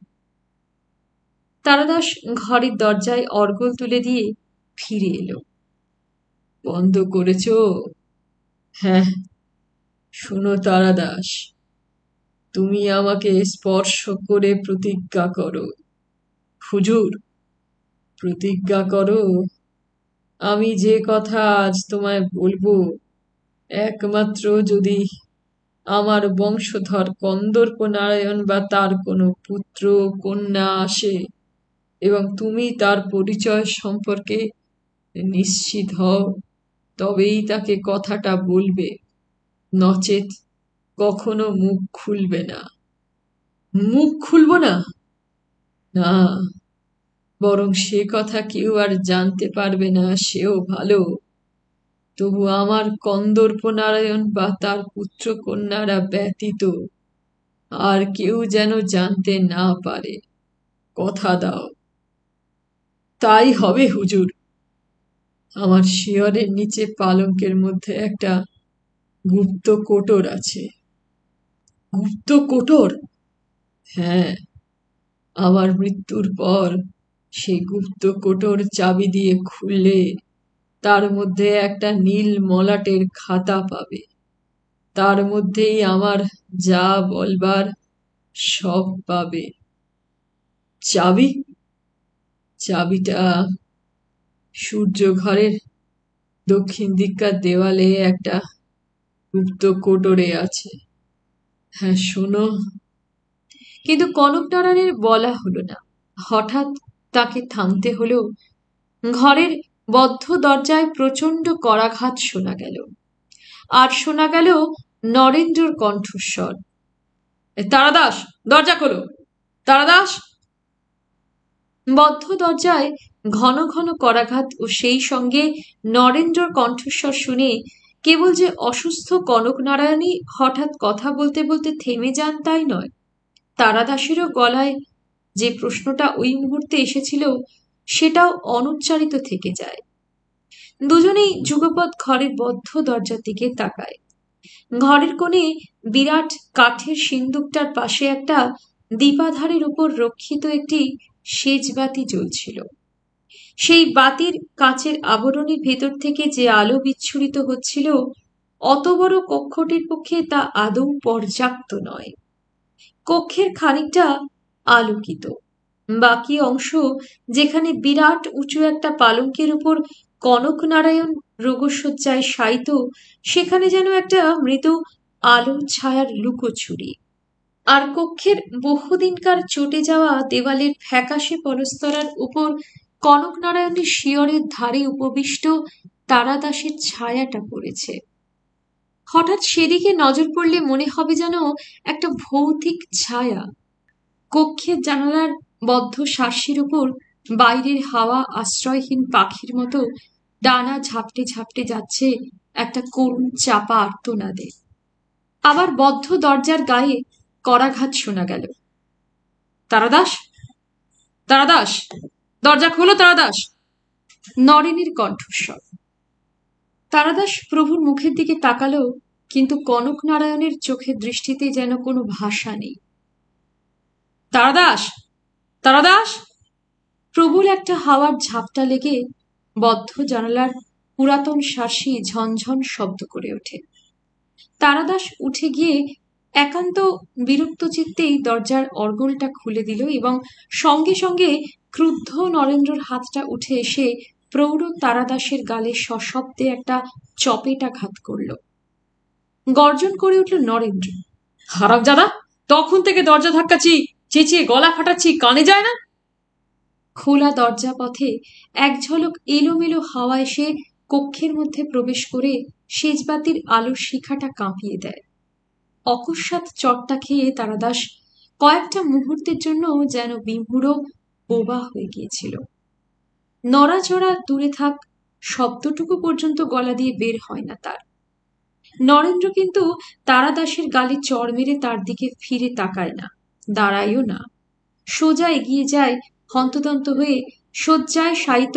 তারাদাস ঘরের দরজায় অর্গল তুলে দিয়ে ফিরে এলো। বন্ধ করেছ? হ্যাঁ। শোনো তারাদাস, তুমি আমাকে স্পর্শ করে প্রতিজ্ঞা করো। হুজুর, প্রতিজ্ঞা করো, আমি যে কথা আজ তোমায় বলবো, একমাত্র যদি আমার বংশধর কন্দর্প নারায়ণ বা তার কোনো পুত্র কন্যা আসে এবং তুমি তার পরিচয় সম্পর্কে নিশ্চিত হও, তবেই তাকে কথাটা বলবে, নচেত কখনো মুখ খুলবে না। মুখ খুলব না? না, বরং সে কথা কেউ আর জানতে পারবে না, সেও ভালো। তবু আমার কন্দর্প নারায়ণ বা তার পুত্র কন্যারা ব্যতীত আর কেউ যেন জানতে না পারে। কথা দাও? তাই হবে হুজুর। আমার শিয়রের নিচে পালঙ্কের মধ্যে একটা গুপ্ত কোটর আছে। গুপ্ত কোটর? হ্যাঁ, আমার মৃত্যুর পর সেই গুপ্ত কোটর চাবি দিয়ে খুললে তার মধ্যে একটা নীল মলাটের খাতা পাবে। তার মধ্যেই আমার যা বলবার সব পাবে। চাবি? চাবিটা সূর্য ঘরের দক্ষিণ দিককার দেওয়ালে একটা গুপ্ত কোটরে আছে। হ্যাঁ, শোনো। কিন্তু কনক নারায়ণের বলা হলো না। হঠাৎ তাকে থামতে হলো। ঘরের বদ্ধ দরজায় প্রচন্ড করাঘাত শোনা গেল, আর শোনা গেল নরেন্দ্রর কণ্ঠস্বর, তারাদাস, দরজা খোলো। তারাদাস! বদ্ধ দরজায় ঘন ঘন করাঘাত ও সেই সঙ্গে নরেন্দ্রর কণ্ঠস্বর শুনে কেবল যে অসুস্থ কনক নারায়ণই হঠাৎ কথা বলতে বলতে থেমে যান তাই নয়, তারাদাসেরও গলায় যে প্রশ্নটা ওই মুহূর্তে এসেছিল সেটাও অনুচ্চারিত থেকে যায়। দুজনেই যুগপৎ ঘরের বদ্ধ দরজার দিকে তাকায়। ঘরের কোণে বিরাট কাঠের সিন্দুকটার পাশে একটা দীপাধারের উপর রক্ষিত একটি সেজবাতি জ্বলছিল। সেই বাতির কাচের আবরণের ভেতর থেকে যে আলো বিচ্ছুরিত হচ্ছিল, অত বড় কক্ষটির পক্ষে তা আদৌ পর্যাপ্ত নয়। কক্ষের খানিকটা আলোকিত, বাকি অংশ, যেখানে বিরাট উঁচু একটা পালঙ্কের উপর কনক নারায়ণ রোগশয্যায় শায়িত, সেখানে যেন একটা মৃদু আলো ছায়ার লুকোচুরি। আর কক্ষের বহুদিনকার চটে যাওয়া দেওয়ালের ফ্যাকাশে পলস্তরার উপর কনকনারায়ণের শিয়রের ধারে উপবিষ্ট তারাদাসের ছায়াটা পড়েছে। হঠাৎ সেদিকে নজর পড়লে মনে হবে যেন একটা ভৌতিক ছায়া কক্ষের জানালার বদ্ধ শার্সির উপর বাইরের হাওয়া আশ্রয়হীন পাখির মতো ডানা ঝাপটে ঝাপটে যাচ্ছে একটা করুণ চাপা আর্তনাদে। আবার বদ্ধ দরজার গায়ে করাঘাত শোনা গেল। তারাদাস, তারাদাস, দরজা খোলো তারাদাস। নরেনের কণ্ঠস্বর। তারাদাস প্রভুর মুখের দিকে তাকালো, কিন্তু কনকনারায়ণের চোখের দৃষ্টিতে যেন কোনো ভাষা নেই। তারাদাস, তারাদাস। প্রবল একটা হাওয়ার ঝাপটা লেগে বদ্ধ জানালার পুরাতন শাসি ঝনঝন শব্দ করে ওঠে। তারাদাস উঠে গিয়ে একান্ত বিরক্ত চিত্তেই দরজার অর্গলটা খুলে দিল এবং সঙ্গে সঙ্গে ক্রুদ্ধ নরেন্দ্রর হাতটা উঠে এসে প্রৌঢ় তারাদাসের গালে সশব্দে একটা চপেটাঘাত করল। গর্জন করে উঠল নরেন্দ্র, হারামজাদা, তখন থেকে দরজা ধাক্কাচ্ছি, চেঁচিয়ে গলা ফাটাচ্ছি, কানে যায় না? খোলা দরজা পথে এক ঝলক এলোমেলো হাওয়া এসে কক্ষের মধ্যে প্রবেশ করে সেজবাতির আলোর শিখাটা কাঁপিয়ে দেয়। অকস্মাৎ চটটা খেয়ে তারাদাস কয়েকটা মুহূর্তের জন্য যেন বিমূঢ় বোবা হয়ে গিয়েছিল। নড়াচড়া দূরে থাক, শব্দটুকু পর্যন্ত গলা দিয়ে বের হয় না তার। নরেন্দ্র কিন্তু তারাদাসের গালে চড় মেরে তার দিকে ফিরে তাকায় না, দাঁড়ায়ও না, সোজা এগিয়ে যায় হন্তদন্ত হয়ে শয্যায় শায়িত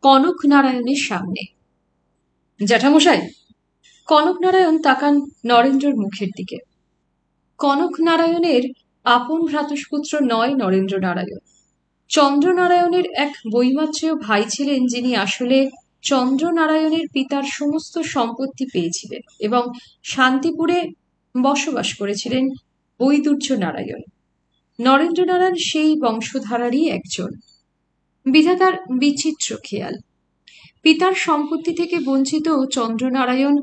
কনকনারায়ণের সামনে। জ্যাঠামশাই। কনকনারায়ণ তাকান নরেন্দ্রর মুখের দিকে। কনকনারায়ণের আপন ভ্রাতুষ্পুত্র নয় নরেন্দ্র নারায়ণ, চন্দ্রনারায়ণের এক বৈমাত্রেয় ভাই ছিলেন, যিনি আসলে চন্দ্রনারায়ণের পিতার সমস্ত সম্পত্তি পেয়েছিলেন এবং শান্তিপুরে বসবাস করেছিলেন বৈদুর্য নারায়ণ। নরেন্দ্র নারায়ণ সেই বংশধারারই একজন। বিধাতার বিচিত্র খেয়াল, পিতার সম্পত্তি থেকে বঞ্চিত চন্দ্রনারায়ণ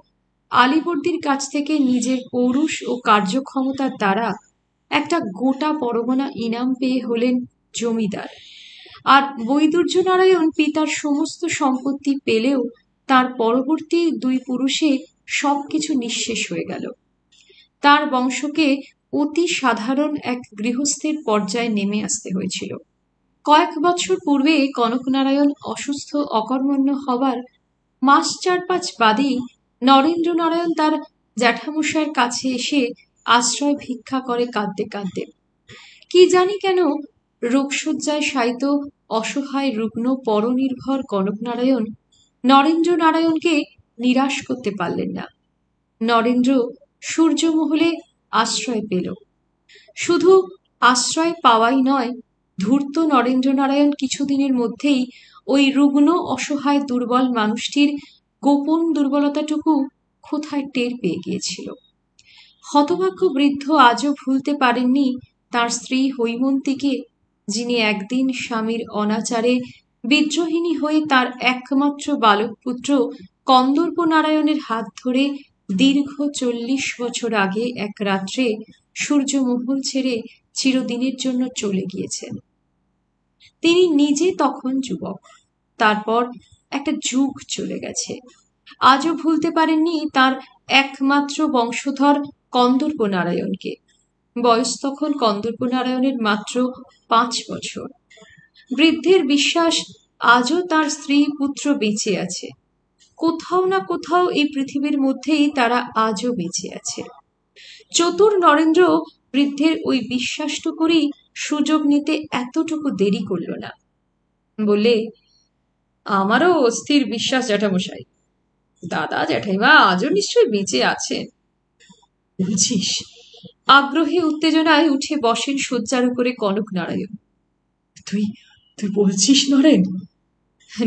আলীবর্দীর কাছ থেকে নিজের পৌরুষ ও কার্যক্ষমতার দ্বারা একটা গোটা পরগনা ইনাম পেয়ে হলেন জমিদার। আর বৈদুর্য নারায়ণ পিতার সমস্ত সম্পত্তি পেলেও তার পরবর্তী দুই পুরুষে সবকিছু নিঃশেষ হয়ে গেল। তার বংশকে অতি সাধারণ এক গৃহস্থের পর্যায়ে নেমে আসতে হয়েছিল। কয়েক বছর পূর্বে কনকনারায়ণ অসুস্থ অকর্মণ্য হবার মাস 4-5 বাদেই নরেন্দ্র নারায়ণ তার জ্যাঠামশাইয়ের কাছে এসে আশ্রয় ভিক্ষা করে কাঁদতে কাঁদতে। কি জানি কেন রোগশয্যায় শায়িত অসহায় রুগ্ন পরনির্ভর কনকনারায়ণ নরেন্দ্র নারায়ণকে নিরাশ করতে পারলেন না। নরেন্দ্র সূর্যমহলে আশ্রয় পেল। শুধু আশ্রয় পাওয়াই নয়, ধূর্ত নরেন্দ্র নারায়ণ কিছুদিনের মধ্যেই ওই রুগ্ন অসহায় দুর্বল মানুষটির গোপন দুর্বলতাটুকু কোথায় টের পেয়ে গিয়েছিল। হতভাগ্য বৃদ্ধ আজও ভুলতে পারেননি তার স্ত্রী হৈমন্তীকে, যিনি একদিন স্বামীর অনাচারে বিদ্রোহিণী হয়ে তার একমাত্র বালক পুত্র কন্দর্প নারায়ণের হাত ধরে দীর্ঘ 40 বছর আগে এক রাত্রে সূর্যমহল ছেড়ে চিরদিনের জন্য চলে গিয়েছেন। তিনি নিজে তখন যুবক, তারপর একটা যুগ চলে গেছে। আজও ভুলতে পারেননি তার একমাত্র বংশধর কন্দর্প নারায়ণকে। বয়স তখন কন্দর্প নারায়ণের মাত্র 5 বছর। বৃদ্ধের বিশ্বাস আজও তার স্ত্রী পুত্র বেঁচে আছে। কোথাও না কোথাও এই পৃথিবীর মধ্যেই তারা আজও বেঁচে আছে। চতুর নরেন্দ্র বৃদ্ধের ওই বিশ্বাসটুকুরই সুযোগ নিতে এতটুকু দেরি করল না। বলে, আমারও অস্থির বিশ্বাস জ্যাঠামশাই, দাদা জ্যাঠাইমা আজও নিশ্চয়ই বেঁচে আছেন। বুঝিস? আগ্রহে উত্তেজনায় উঠে বসেন শয্যার উপরে কনক নারায়ণ। তুই তুই বলছিস নরেন?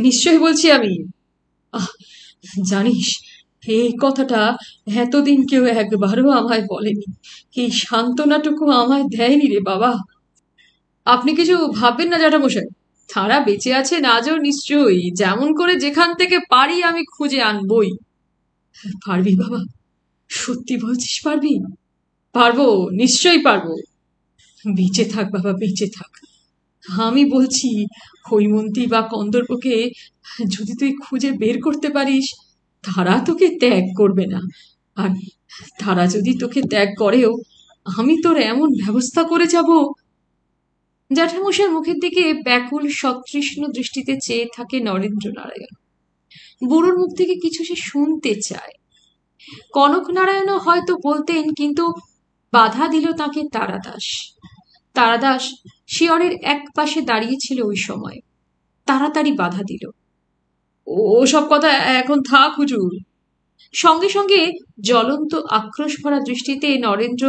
নিশ্চয় বলছি আমি। জানিস, এই কথাটা এতদিন কেউ একবারও আমায় বলেনি। এই সান্ত্বনাটুকু আমায় দেয়নি রে বাবা। আপনি কিছু ভাববেন না জ্যাঠামশাই, তারা বেঁচে আছেন আজও নিশ্চয়ই। যেমন করে যেখান থেকে পারি আমি খুঁজে আনবই। পারবি বাবা? সত্যি বলছিস পারবি? পারবো, নিশ্চয়ই পারবো। বেঁচে থাক বাবা, বেঁচে থাক। আমি বলছি, হৈমন্তী বা কন্দর্পকে যদি তুই খুঁজে বের করতে পারিস, তারা তোকে ত্যাগ করবে না। আর তারা যদি তোকে ত্যাগ করেও, আমি তোর এমন ব্যবস্থা করে যাব। জ্যাঠামশাইয়ের মুখের দিকে ব্যাকুল সতৃষ্ণ দৃষ্টিতে চেয়ে থাকে নরেন্দ্র নারায়ণ। বুড়োর মুখ থেকে কিছু সে শুনতে চায়। কনক নারায়ণও হয়তো বলতেন, কিন্তু বাধা দিল তাকে তারাদাস। তারাদাস শিয়রের এক পাশে দাঁড়িয়েছিল ওই সময়। তাড়াতাড়ি বাধা দিল, ও সব কথা এখন থাক হুজুর। সঙ্গে সঙ্গে জ্বলন্ত আক্রোশ ভরা দৃষ্টিতে নরেন্দ্র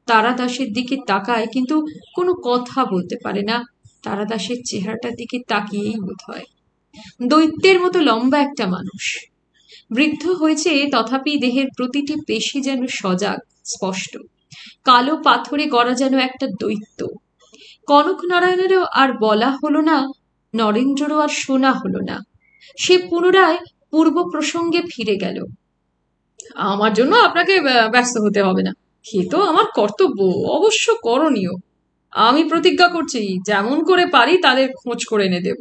তারাদাসের দিকে তাকায়, কিন্তু কোনো কথা বলতে পারে না। তারাদাসের চেহারাটার দিকে তাকিয়েই বোধ হয়। দৈত্যের মতো লম্বা একটা মানুষ, বৃদ্ধ হয়েছে, তথাপি দেহের প্রতিটি পেশি যেন সজাগ, স্পষ্ট। কালো পাথরে গড়া যেন একটা দৈত্য। কনক নারায়ণেরও আর বলা হলো না, নরেন্দ্ররও আর শোনা হলো না। সে পুনরায় পূর্ব প্রসঙ্গে ফিরে গেল। আমার জন্য আপনাকে ব্যস্ত হতে হবে না, সে তো আমার কর্তব্য, অবশ্য করণীয়। আমি প্রতিজ্ঞা করছি, যেমন করে পারি তাদের খোঁজ করে এনে দেব।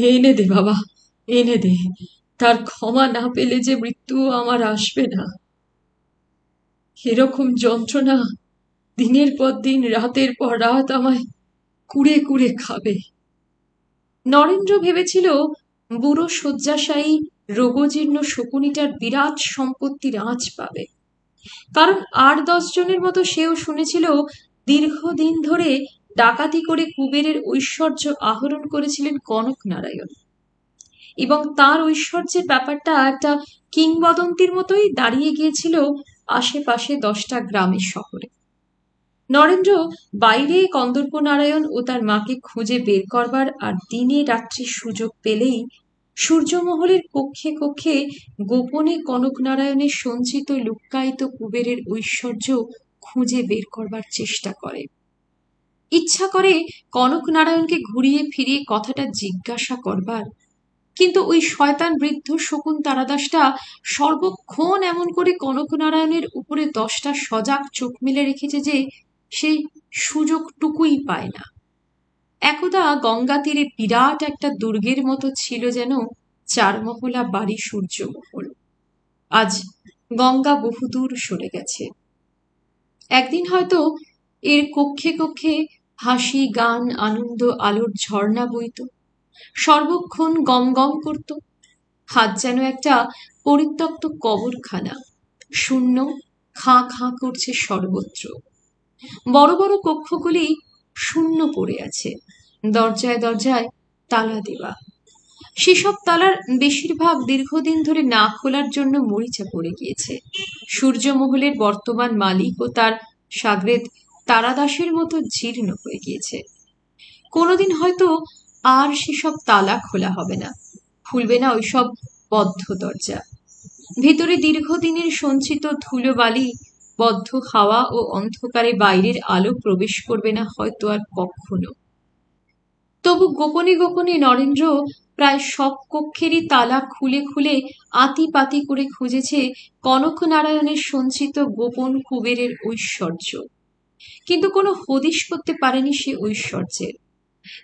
এনে দে বাবা, এনে দে। তার ক্ষমা না পেলে যে মৃত্যু আমার আসবে না। এরকম যন্ত্রণা দিনের পর দিন, রাতের পর রাত আমায় কুড়ে কুড়ে খাবে। নরেন্দ্র ভেবেছিল বুড়ো শয্যাশায়ী রোগজীর্ণ শকুনিটার বিরাট সম্পত্তির আঁচ পাবে। কারণ ৮-১০ জনের মতো সেও শুনেছিল দীর্ঘদিন ধরে ডাকাতি করে কুবেরের ঐশ্বর্য আহরণ করেছিলেন কনক নারায়ণ, এবং তার ঐশ্বর্যের ব্যাপারটা একটা কিংবদন্তির মতোই দাঁড়িয়ে গিয়েছিল আশেপাশে 10টা গ্রামের শহরে। নরেন্দ্র বাইরে কন্দর্প নারায়ণ ও তার মাকে খুঁজে বের করবার আর দিনে রাত্রি সুযোগ পেলেই সূর্যমহলের কক্ষে কক্ষে গোপনে কনক নারায়ণের সঞ্চিত লুক্কায়িত কুবেরের ঐশ্বর্য খুঁজে বের করবার চেষ্টা করে। ইচ্ছা করে কনক নারায়ণকে ঘুরিয়ে ফিরিয়ে কথাটা জিজ্ঞাসা করবার, কিন্তু ওই শয়তান বৃদ্ধ শকুন তারাদাসটা সর্বক্ষণ এমন করে কনক নারায়ণের উপরে 10টা সজাগ চোখ মেলে রেখেছে যে সেই সুযোগটুকুই পায় না। একদা গঙ্গা তীরে বিরাট একটা দুর্গের মতো ছিল যেন 4 মহলা বাড়ি সূর্যমহল। আজ গঙ্গা বহুদূর সরে গেছে। একদিন হয়তো এর কক্ষে কক্ষে হাসি, গান, আনন্দ, আলোর ঝর্ণা বইত, সর্বক্ষণ গম গম করত। হাত যেন একটা পরিত্যক্ত কবরখানা, শূন্য, খাঁ খাঁ করছে সর্বত্র। বড় বড় কক্ষগুলি শূন্য পড়ে আছে, দরজায় দরজায় তালা দেওয়া। সেসব তালার বেশিরভাগ দীর্ঘদিন ধরে না খোলার জন্য মরিচা পড়ে গিয়েছে। সূর্যমহলের বর্তমান মালিক ও তার সাগরেদ তারাদাসের মতো জীর্ণ হয়ে গিয়েছে। কোনোদিন হয়তো আর সেসব তালা খোলা হবে না, খুলবে না ওইসব বদ্ধ দরজা। ভেতরে দীর্ঘদিনের সঞ্চিত ধুলোবালি, বদ্ধ হাওয়া ও অন্ধকারে বাইরের আলো প্রবেশ করবে না হয়তো আর কখনো। তবু গোপনে গোপনে নরেন্দ্র প্রায় সব কক্ষেরই তালা খুলে খুলে আতি পাতি করে খুঁজেছে কনক নারায়ণের সঞ্চিত গোপন কুবেরের ঐশ্বর্য, কিন্তু কোনো হদিশ করতে পারেনি সে ঐশ্বর্যের।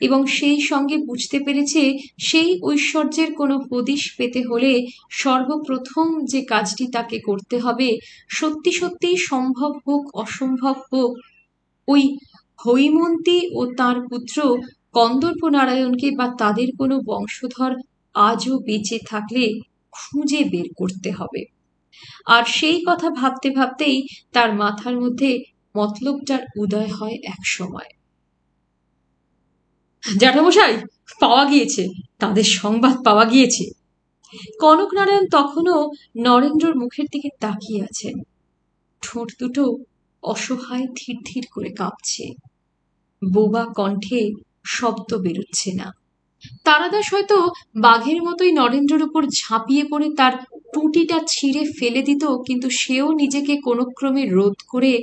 এবং সেই সঙ্গে বুঝতে পেরেছে সেই ঐশ্বর্যের কোনো হদিশ পেতে হলে সর্বপ্রথম যে কাজটি তাকে করতে হবে, সত্যি সত্যিই সম্ভব হোক অসম্ভব হোক, ওই হৈমন্তী ও তার পুত্র কন্দর্প নারায়ণকে বা তাদের কোনো বংশধর আজও বেঁচে থাকলে খুঁজে বের করতে হবে। আর সেই কথা ভাবতে ভাবতেই তার মাথার মধ্যে মতলবটার উদয় হয় এক সময়। জ্যাঠামশাই, পাওয়া গিয়েছে, তাদের সংবাদ পাওয়া গিয়েছে। কনক নারায়ণ তখনও নরেন্দ্রর মুখের দিকে তাকিয়ে আছেন। ঠোঁট দুটো অসহায় ধীর ধীর করে কাঁপছে, বোবা কণ্ঠে শব্দ বেরোচ্ছে না। তারাদাস হয়তো বাঘের মতোই নরেন্দ্রের উপর ঝাঁপিয়ে পড়ে তার টুটিটা ছিঁড়ে ফেলে দিত, কিন্তু সেও নিজেকে কোনো ক্রমে রোধ করে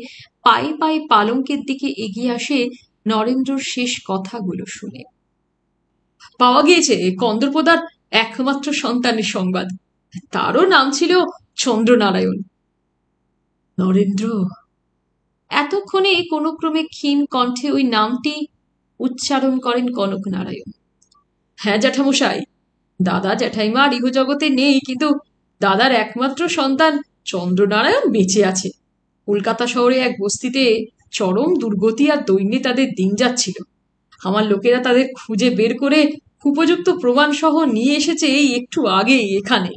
পায়ে পায়ে পালঙ্কের দিকে এগিয়ে আসে নরেন্দ্রর শেষ কথাগুলো শুনে। পাওয়া গিয়েছে কন্দর্পদার একমাত্র সন্তানের সংবাদ, তারও নাম ছিল চন্দ্রনারায়ণ। নরেন্দ্র, এতক্ষণে কোনো ক্রমে ক্ষীণ কণ্ঠে ওই নামটি উচ্চারণ করেন কনকনারায়ণ। হ্যাঁ জ্যাঠামশাই, দাদা জ্যাঠাইমা আর ইহজগতে নেই, কিন্তু দাদার একমাত্র সন্তান চন্দ্রনারায়ণ বেঁচে আছে। কলকাতা শহরে এক বস্তিতে চরম দুর্গতি আর দৈন্যে তাদের দিন যাচ্ছিল। আমার লোকেরা তাদের খুঁজে বের করে উপযুক্ত প্রমাণ সহ নিয়ে এসেছে এই একটু আগেই এখানে।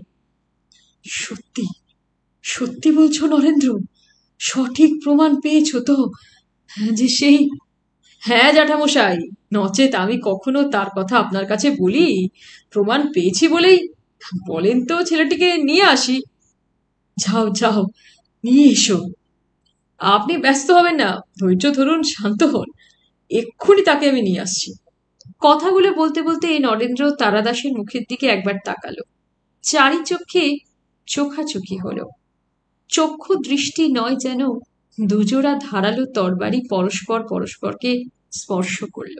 সত্যি সত্যি বলছো নরেন্দ্র? সঠিক প্রমাণ পেয়েছো তো যে সেই? হ্যাঁ জ্যাঠামশাই, নচেত আমি কখনো তার কথা আপনার কাছে বলি? প্রমাণ পেয়েছি বলেই বলেন তো ছেলেটিকে নিয়ে আসি। যাও যাও, নিয়ে এসো। আপনি ব্যস্ত হবেন না, ধৈর্য ধরুন, শান্ত হন, এক্ষুনি তাকে আমি নিয়ে আসছি। কথাগুলো বলতে বলতে নরেন্দ্র তারাদাসের মুখের দিকে একবার তাকালো। চারি চোখে চোখাচোখি হলো। চক্ষু দৃষ্টি নয়, যেন দুজোড়া ধারালো তরবারি পরস্পর পরস্পরকে স্পর্শ করল।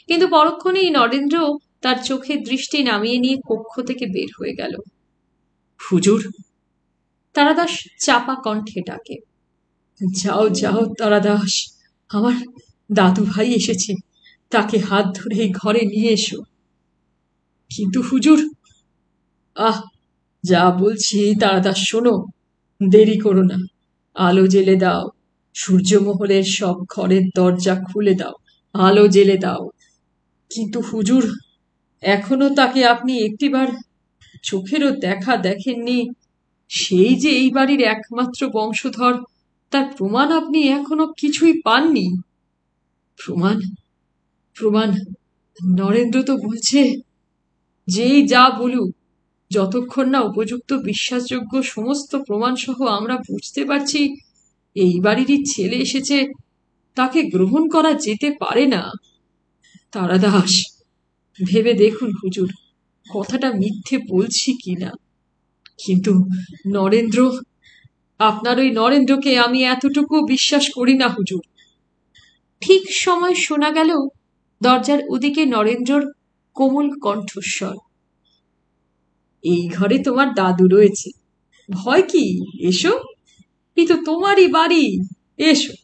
কিন্তু পরক্ষণেই নরেন্দ্র তার চোখের দৃষ্টি নামিয়ে নিয়ে কক্ষ থেকে বের হয়ে গেল। হুজুর, তারাদাস চাপা কণ্ঠে ডাকে। যাও যাও তারাদাস, আমার দাদু ভাই এসেছে, তাকে হাত ধরে ঘরে নিয়ে এসো। কিন্তু হুজুর। আহ, যা বলছি তারাদাস শোনো, দেরি করো না, আলো জেলে দাও, সূর্যমহলের সব ঘরের দরজা খুলে দাও, আলো জেলে দাও। কিন্তু হুজুর, এখনো তাকে আপনি একটিবার চোখেরও দেখা দেখেননি। সেই যে এই বাড়ির একমাত্র বংশধর, তার প্রমাণ আপনি এখনো কিছুই পাননি। প্রমাণ? প্রমাণ? নরেন্দ্র তো বলছে, যেই যা বলুক, যতক্ষণ না উপযুক্ত বিশ্বাসযোগ্য সমস্ত প্রমাণ সহ আমরা বুঝতে পারছি এই বাড়িরই ছেলে এসেছে, তাকে গ্রহণ করা যেতে পারে না। তারাদাস, ভেবে দেখুন হুজুর, কথাটা মিথ্যে বলছি কিনা। কিন্তু নরেন্দ্র, আপনার ওই নরেন্দ্রকে আমি এতটুকু বিশ্বাস করি না হুজুর। ঠিক সময় শোনা গেল দরজার ওদিকে নরেন্দ্রর কোমল কণ্ঠস্বর। এই ঘরে তোমার দাদু রয়েছে, ভয় কি? এসো, এই তো তোমারই বাড়ি, এসো।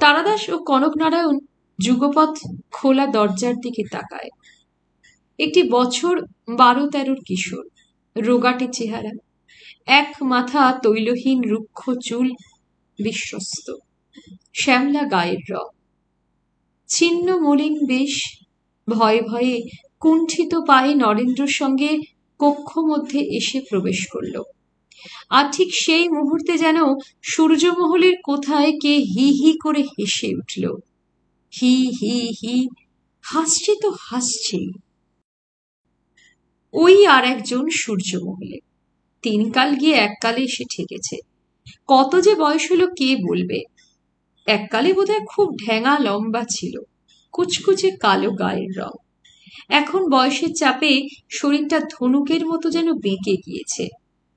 তারাদাস ও কনকনারায়ণ যুগপৎ খোলা দরজার দিকে তাকায়। একটি বছর 12-13 কিশোর, রোগাটে চেহারা, এক মাথা তৈলহীন রুক্ষ চুল, বিশ্বস্ত শ্যামলা গায়ের রং, ছিন্ন মলিন বেশ, ভয়ে ভয়ে কুণ্ঠিত পায়ে নরেন্দ্রর সঙ্গে কক্ষ মধ্যে এসে প্রবেশ করল। আর ঠিক সেই মুহূর্তে যেন সূর্যমহলের কোথায় কে হি হি করে হেসে উঠল। হি হি হি, হাসছে তো হাসছেই। ওই আর একজন সূর্যমহলে, 3 কাল গিয়ে 1 কালে এসে ঠেকেছে। কত যে বয়স হলো কে বলবে। এককালে বোধহয় খুব ঢ্যাঙা লম্বা ছিল, কুচকুচে কালো গায়ের রং। এখন বয়সের চাপে শরীরটা ধনুকের মতো যেন বেঁকে গিয়েছে।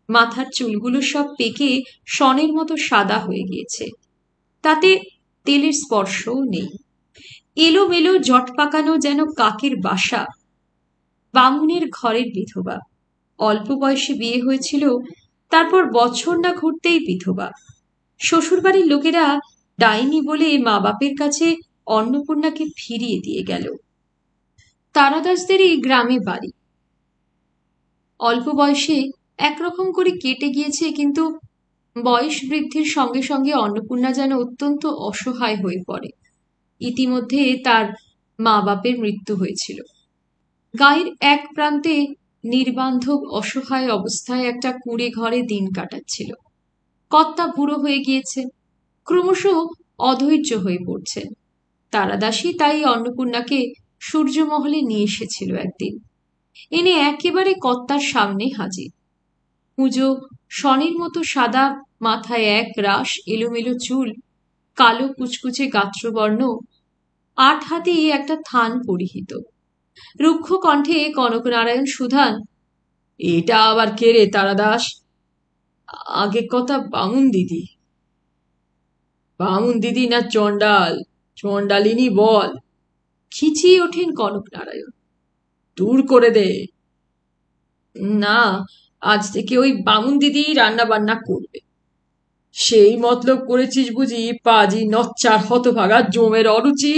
মাথার চুলগুলো সব পেকে সনের মতো সাদা হয়ে গিয়েছে, তাতে তেলের স্পর্শও নেই। এলোমেলো জট পাকানো যেন কাকের বাসা। বামুনের ঘরের বিধবা, অল্প বয়সে বিয়ে হয়েছিল, তারপর বছর না ঘুরতেই বিধবা। শ্বশুরবাড়ির লোকেরা ডাইনি বলে মা বাপের কাছে অন্নপূর্ণাকে ফিরিয়ে দিয়ে গেল। তারাদাসদেরই গ্রামে বাড়ি। অল্প বয়সে একরকম করে কেটে গিয়েছে, কিন্তু বয়স বৃদ্ধির সঙ্গে সঙ্গে অন্নপূর্ণা যেন অত্যন্ত অসহায় হয়ে পড়ে। ইতিমধ্যে তার মা বাপের মৃত্যু হয়েছিল। গায়ের এক প্রান্তে নির্বান্ধব অসহায় অবস্থায় একটা কুঁড়ে ঘরে দিন কাটাচ্ছিল। কর্তা বুড়ো হয়ে গিয়েছে, ক্রমশ অধৈর্য হয়ে পড়ছেন। তারাদাসী তাই অন্নপূর্ণাকে সূর্যমহলে নিয়ে এসেছিল একদিন, এনে একেবারে কর্তার সামনে হাজির। পুজো শনির মতো সাদা, মাথায় এক রাশ এলোমেলো চুল, কালো কুচকুচে গাত্রবর্ণ, 8 হাতে একটা থান পরিহিত। রুক্ষ কণ্ঠে কনকনারায়ণ সুধান, এটা আবার কে রে তারাদাস? আগে কথা বামুন দিদি। বামুন দিদি না চণ্ডাল? চণ্ডালিনী বল। খিচিয়ে ওঠেন কনকনারায়ণ। দূর করে দে। না, আজ থেকে ওই বামুন দিদি রান্না বান্না করবে। সেই মতলব করেছিস বুঝি, পাজি নচ্চার হতভাগা জমের অরুচি।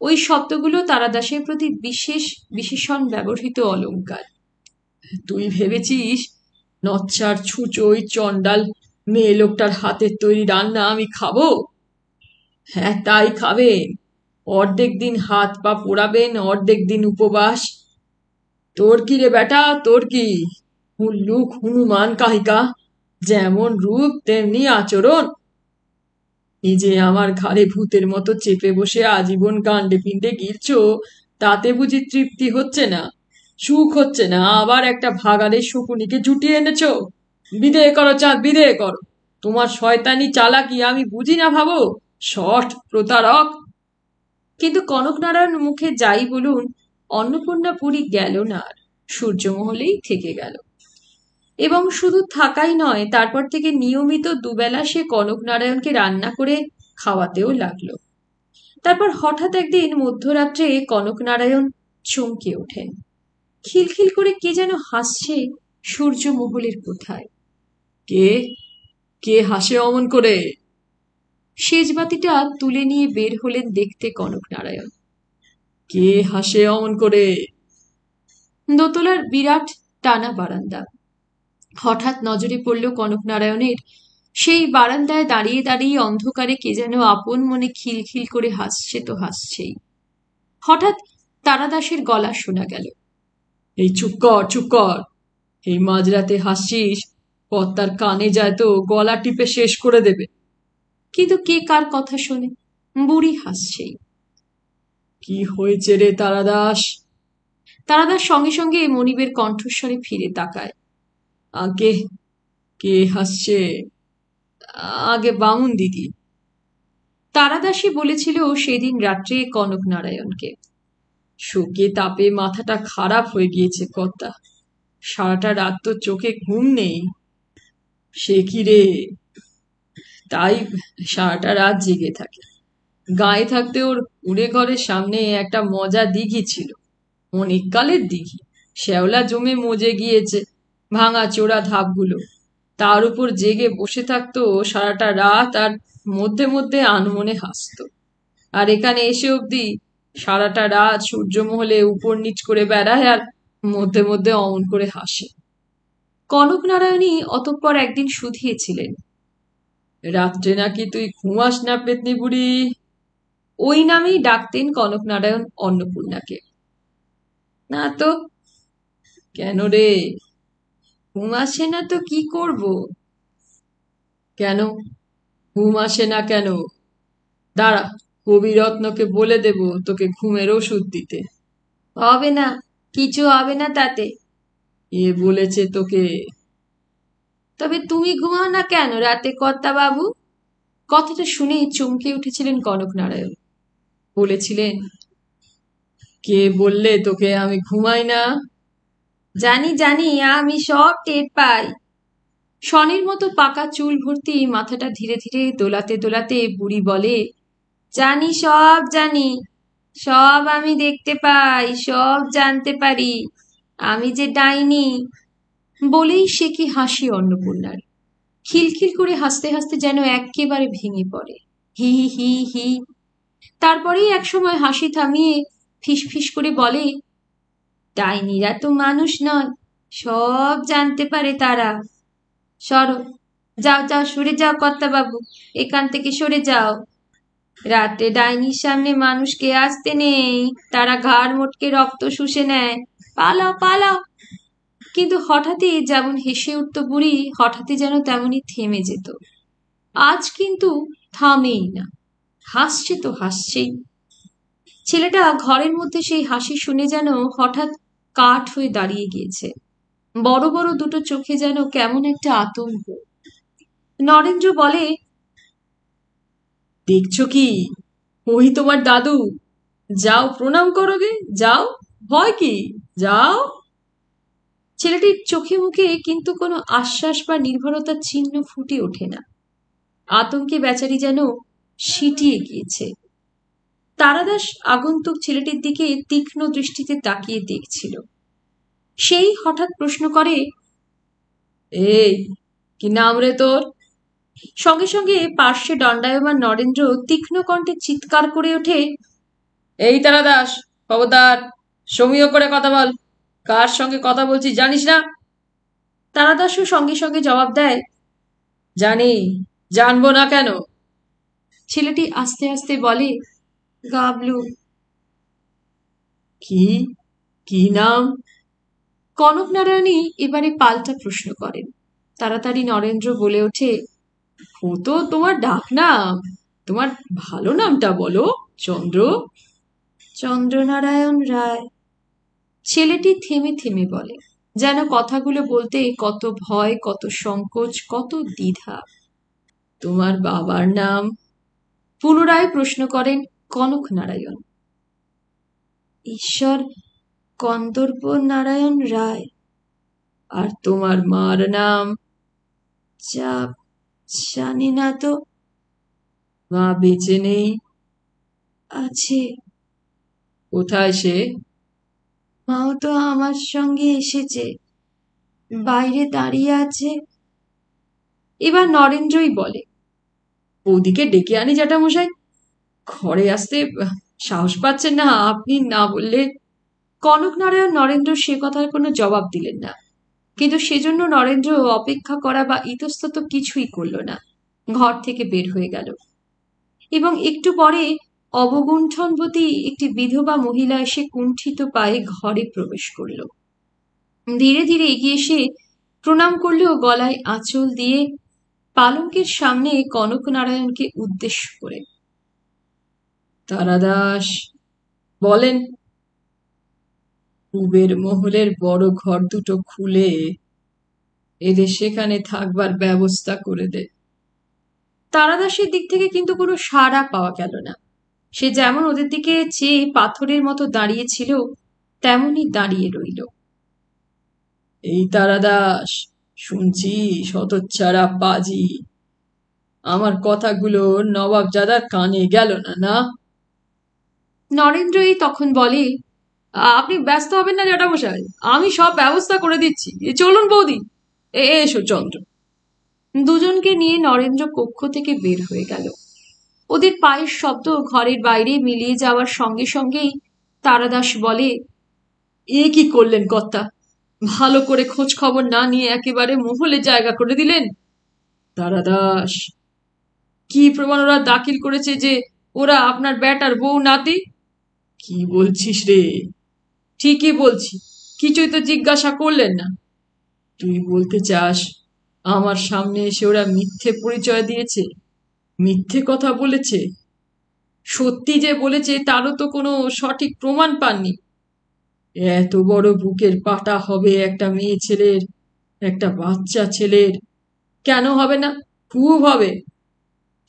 ওই শব্দগুলো তারাদাসের প্রতি বিশেষ বিশেষণ ব্যবহৃত অলংকার। তুই ভেবেছিস নচ্চার ছুঁচোই চন্ডাল মেয়ে লোকটার হাতের তৈরি রান্না আমি খাবো? হ্যাঁ, তাই খাবেন। অর্ধেক দিন হাত পা পোড়াবেন, অর্ধেক দিন উপবাস। তোর কি রে বেটা, তোর কি? হুল্লুক হনুমান কাহিকা, যেমন রূপ তেমনি আচরণ। নিজে আমার ঘাড়ে ভূতের মতো চেপে বসে আজীবন গান্ডে পিণ্ডে গিলছ, তাতে বুঝি তৃপ্তি হচ্ছে না, সুখ হচ্ছে না? আবার একটা ভাগাড়ের শকুনিকে জুটিয়ে এনেছ। বিদেয় করো চাঁদ, বিদেয় করো। তোমার শয়তানি চালাকি আমি বুঝি না ভাবো? শঠ প্রতারক। কিন্তু কনকনারায়ণ মুখে যাই বলুন, অন্নপূর্ণা পুরী গেল না, আর সূর্যমহলেই থেকে গেল। এবং শুধু থাকাই নয়, তারপর থেকে নিয়মিত দুবেলা সে কনকনারায়ণকে রান্না করে খাওয়াতেও লাগলো। তারপর হঠাৎ একদিন মধ্যরাত্রে কনকনারায়ণ চমকে ওঠেন। খিলখিল করে কে যেন হাসছে সূর্যমহলের কোথায়। কে? কে হাসে অমন করে? সেজবাতিটা তুলে নিয়ে বের হলেন দেখতে কনকনারায়ণ। কে হাসে অমন করে? দোতলার বিরাট টানা বারান্দা। হঠাৎ নজরে পড়ল কনকনারায়ণের, সেই বারান্দায় দাঁড়িয়ে দাঁড়িয়ে অন্ধকারে কে যেন আপন মনে খিলখিল করে হাসছে তো হাসছেই। হঠাৎ তারাদাসের গলা শোনা গেল। এই চুপ কর, চুপ কর। এই মাঝরাতে হাসছিস? কর্তার কানে যায় তো গলা টিপে শেষ করে দেবে। কিন্তু কে কার কথা শোনে, বুড়ি হাসছেই। কি হয়েছে রে তারাদাস? তারাদাস সঙ্গে সঙ্গে মনিবের কণ্ঠস্বরে ফিরে তাকায়। আগে কে হাসছে? আগে বামুন দিদি। তারাদাসী বলেছিল সেদিন রাত্রে কনকনারায়ণকে। শোকে তাপে মাথাটা খারাপ হয়ে গিয়েছে কর্তা, সারাটা রাত তো চোখে ঘুম নেই। সে কি রে? তাই সারাটা রাত জেগে থাকে। গায়ে থাকতে ওর কুঁড়ে ঘরের সামনে একটা মজা দিঘি ছিল, অনেককালের দিঘি, শ্যাওলা জমে মজে গিয়েছে, ভাঙা চোরা ধাপগুলো। তার উপর জেগে বসে থাকতো সারাটা রাত, আর মধ্যে মধ্যে আনমনে হাসতো। আর এখানে এসে অবধি সারাটা রাত সূর্যমহলে উপর নিচ করে বেড়ায়, আর মধ্যে মধ্যে অমন করে হাসে। কনকনারায়ণই অতঃপর একদিন শুধিয়েছিলেন, রাত্রে নাকি তুই ঘুমাস না পেতনি বুড়ি? ওই নামেই ডাকতেন কনকনারায়ণ অন্নপূর্ণাকে। না তো। কেন রে? ঘুম আসে না তো কি করব? কেন ঘুম আসে না কেন? দাঁড়া, কবিরত্নকে বলে দেব তোকে ঘুমের ওষুধ দিতে। হবে না, কিছু হবে না তাতে। এ বলেছে তোকে? তবে তুমি ঘুমাও না কেন রাতে কর্তা বাবু? কথাটা শুনে চমকে উঠেছিলেন কনকনারায়ণ। বলেছিলেন, কে বললে তোকে আমি ঘুমাই না? জানি জানি, আমি সব টের পাই। শনের মতো পাকা চুল ভর্তি মাথাটা ধীরে ধীরে দোলাতে দোলাতে বুড়ি বলে, জানি, সব জানি, সব আমি দেখতে পাই, সব জানতে পারি, আমি যে ডাইনি। বলেই সে কি হাসি অন্নপূর্ণার। খিলখিল করে হাসতে হাসতে যেন একেবারে ভেঙে পড়ে। হি হি হি হি। তারপরেই একসময় হাসি থামিয়ে ফিস ফিস করে বলে, ডাইনিরা তো মানুষ নয়, সব জানতে পারে তারা। সরো, যাও যাও, সরে যাও কর্তা বাবু, এখান থেকে সরে যাও। রাতে ডাইনির সামনে মানুষকে আসতে নেই, তারা ঘাড় মোটকে রক্ত শুষে নেয়। পালাও পালাও। কিন্তু হঠাৎই যেমন হেসে উঠত বুড়ি, হঠাৎই যেন তেমনি থেমে যেত। আজ কিন্তু থামেই না, হাসছে তো হাসছেই। ছেলেটা ঘরের মধ্যে সেই হাসি শুনে যেন হঠাৎ কাঠ হয়ে দাঁড়িয়ে গিয়েছে। বড় বড় দুটো চোখে যেন কেমন একটা আতঙ্ক। নরেন্দ্র বলে, দেখছো কি? ওই তোমার দাদু। যাও প্রণাম করো গে, যাও। ভয় কি? যাও। ছেলেটির চোখে মুখে কিন্তু কোনো আশ্বাস বা নির্ভরতার চিহ্ন ফুটে ওঠে না। আতঙ্কে বেচারি যেন সিটিয়ে গিয়েছে। তারাদাস আগন্তুক ছেলেটির দিকে তীক্ষ্ণ দৃষ্টিতে তাকিয়ে দেখছিল। সেই হঠাৎ প্রশ্ন করে, এই কি নাম রে তোর? সঙ্গে সঙ্গে পার্শ্বে দণ্ডায়মান নরেন্দ্র তীক্ষ্ণ কণ্ঠে চিৎকার করে ওঠে, এই তারাদাস, খবরদার, সমীহ করে কথা বল। কার সঙ্গে কথা বলছিস জানিস না? তারাদাসও সঙ্গে সঙ্গে জবাব দেয়, জানি, জানবো না কেন? ছেলেটি আস্তে আস্তে বলে, গাবলু। কি কি নাম? কনকনারায়ণই এবারে পাল্টা প্রশ্ন করেন। তাড়াতাড়ি নরেন্দ্র বলে ওঠে, ও তো তোমার ডাক নাম। তোমার ভালো নামটা বলো। চন্দ্র। চন্দ্রনারায়ণ রায়। ছেলেটি থেমে থেমে বলে, যেন কথাগুলো বলতে কত ভয়, কত সংকোচ, কত দ্বিধা। তোমার বাবার নাম? পুনরায় প্রশ্ন করেন কনকনারায়ণ। ঈশ্বর কন্দর্প নারায়ণ রায়। আর তোমার মার নাম? জানি না তো। মা বেঁচে নেই? আছে। কোথায় সে? মাও তো আমার সঙ্গে এসেছে, বাইরে দাঁড়িয়ে আছে। এবার নরেন্দ্রই বলে, ওদিকে ডেকে আনি জ্যাঠামশাই। ঘরে আসতে সাহস পাচ্ছেন না আপনি না বললে। কনকনারায়ণ নরেন্দ্র সে কথার কোনো জবাব দিলেন না, কিন্তু সেজন্য নরেন্দ্র অপেক্ষা করা বা ইতস্তত কিছুই করল না। ঘর থেকে বের হয়ে গেল এবং একটু পরে অবগুণ্ঠনবতী একটি বিধবা মহিলা এসে কুণ্ঠিত পায়ে ঘরে প্রবেশ করল। ধীরে ধীরে এগিয়ে এসে প্রণাম করলেও গলায় আঁচল দিয়ে পালঙ্কের সামনে কনকনারায়ণকে উদ্দেশ্য করে, তারাদাস, বলেন। কুবের মহলের বড় ঘর দুটো খুলে এদের সেখানে থাকবার ব্যবস্থা করে দে। তারাদাসের দিক থেকে কিন্তু কোনো সাড়া পাওয়া গেল না। সে যেমন ওদের দিকে চেয়ে পাথরের মতো দাঁড়িয়েছিল, তেমনি দাঁড়িয়ে রইল। এই তারাদাস, শুনছিস? হতচ্ছাড়া পাজি, আমার কথাগুলো নবাবজাদার কানে গেল না? না? নরেন্দ্রই তখন বলে, আপনি ব্যস্ত হবেন না জ্যাঠামশাই, আমি সব ব্যবস্থা করে দিচ্ছি। চলুন বৌদি। এসো চন্দ্র। দুজনকে নিয়ে নরেন্দ্র কক্ষ থেকে বের হয়ে গেল। ওদের পায়ের শব্দ ঘরের বাইরে মিলিয়ে যাওয়ার সঙ্গে সঙ্গেই তারাদাস বলে, এ কি করলেন কর্তা? ভালো করে খোঁজ খবর না নিয়ে একেবারে মহলে জায়গা করে দিলেন। তারাদাস, কি প্রমাণ ওরা দাখিল করেছে যে ওরা আপনার বেটার বউ নাতি? কি বলছিস রে? ঠিকই বলছি, কিছুই তো জিজ্ঞাসা করলেন না। তুই বলতে চাস আমার সামনে এসে ওরা মিথ্যে পরিচয় দিয়েছে, মিথ্যে কথা বলেছে? সত্যি যে বলেছে তারও তো কোনো সঠিক প্রমাণ পাননি। এত বড় বুকের পাটা হবে একটা মেয়ে ছেলের, একটা বাচ্চা ছেলের। কেন হবে না? খুব হবে।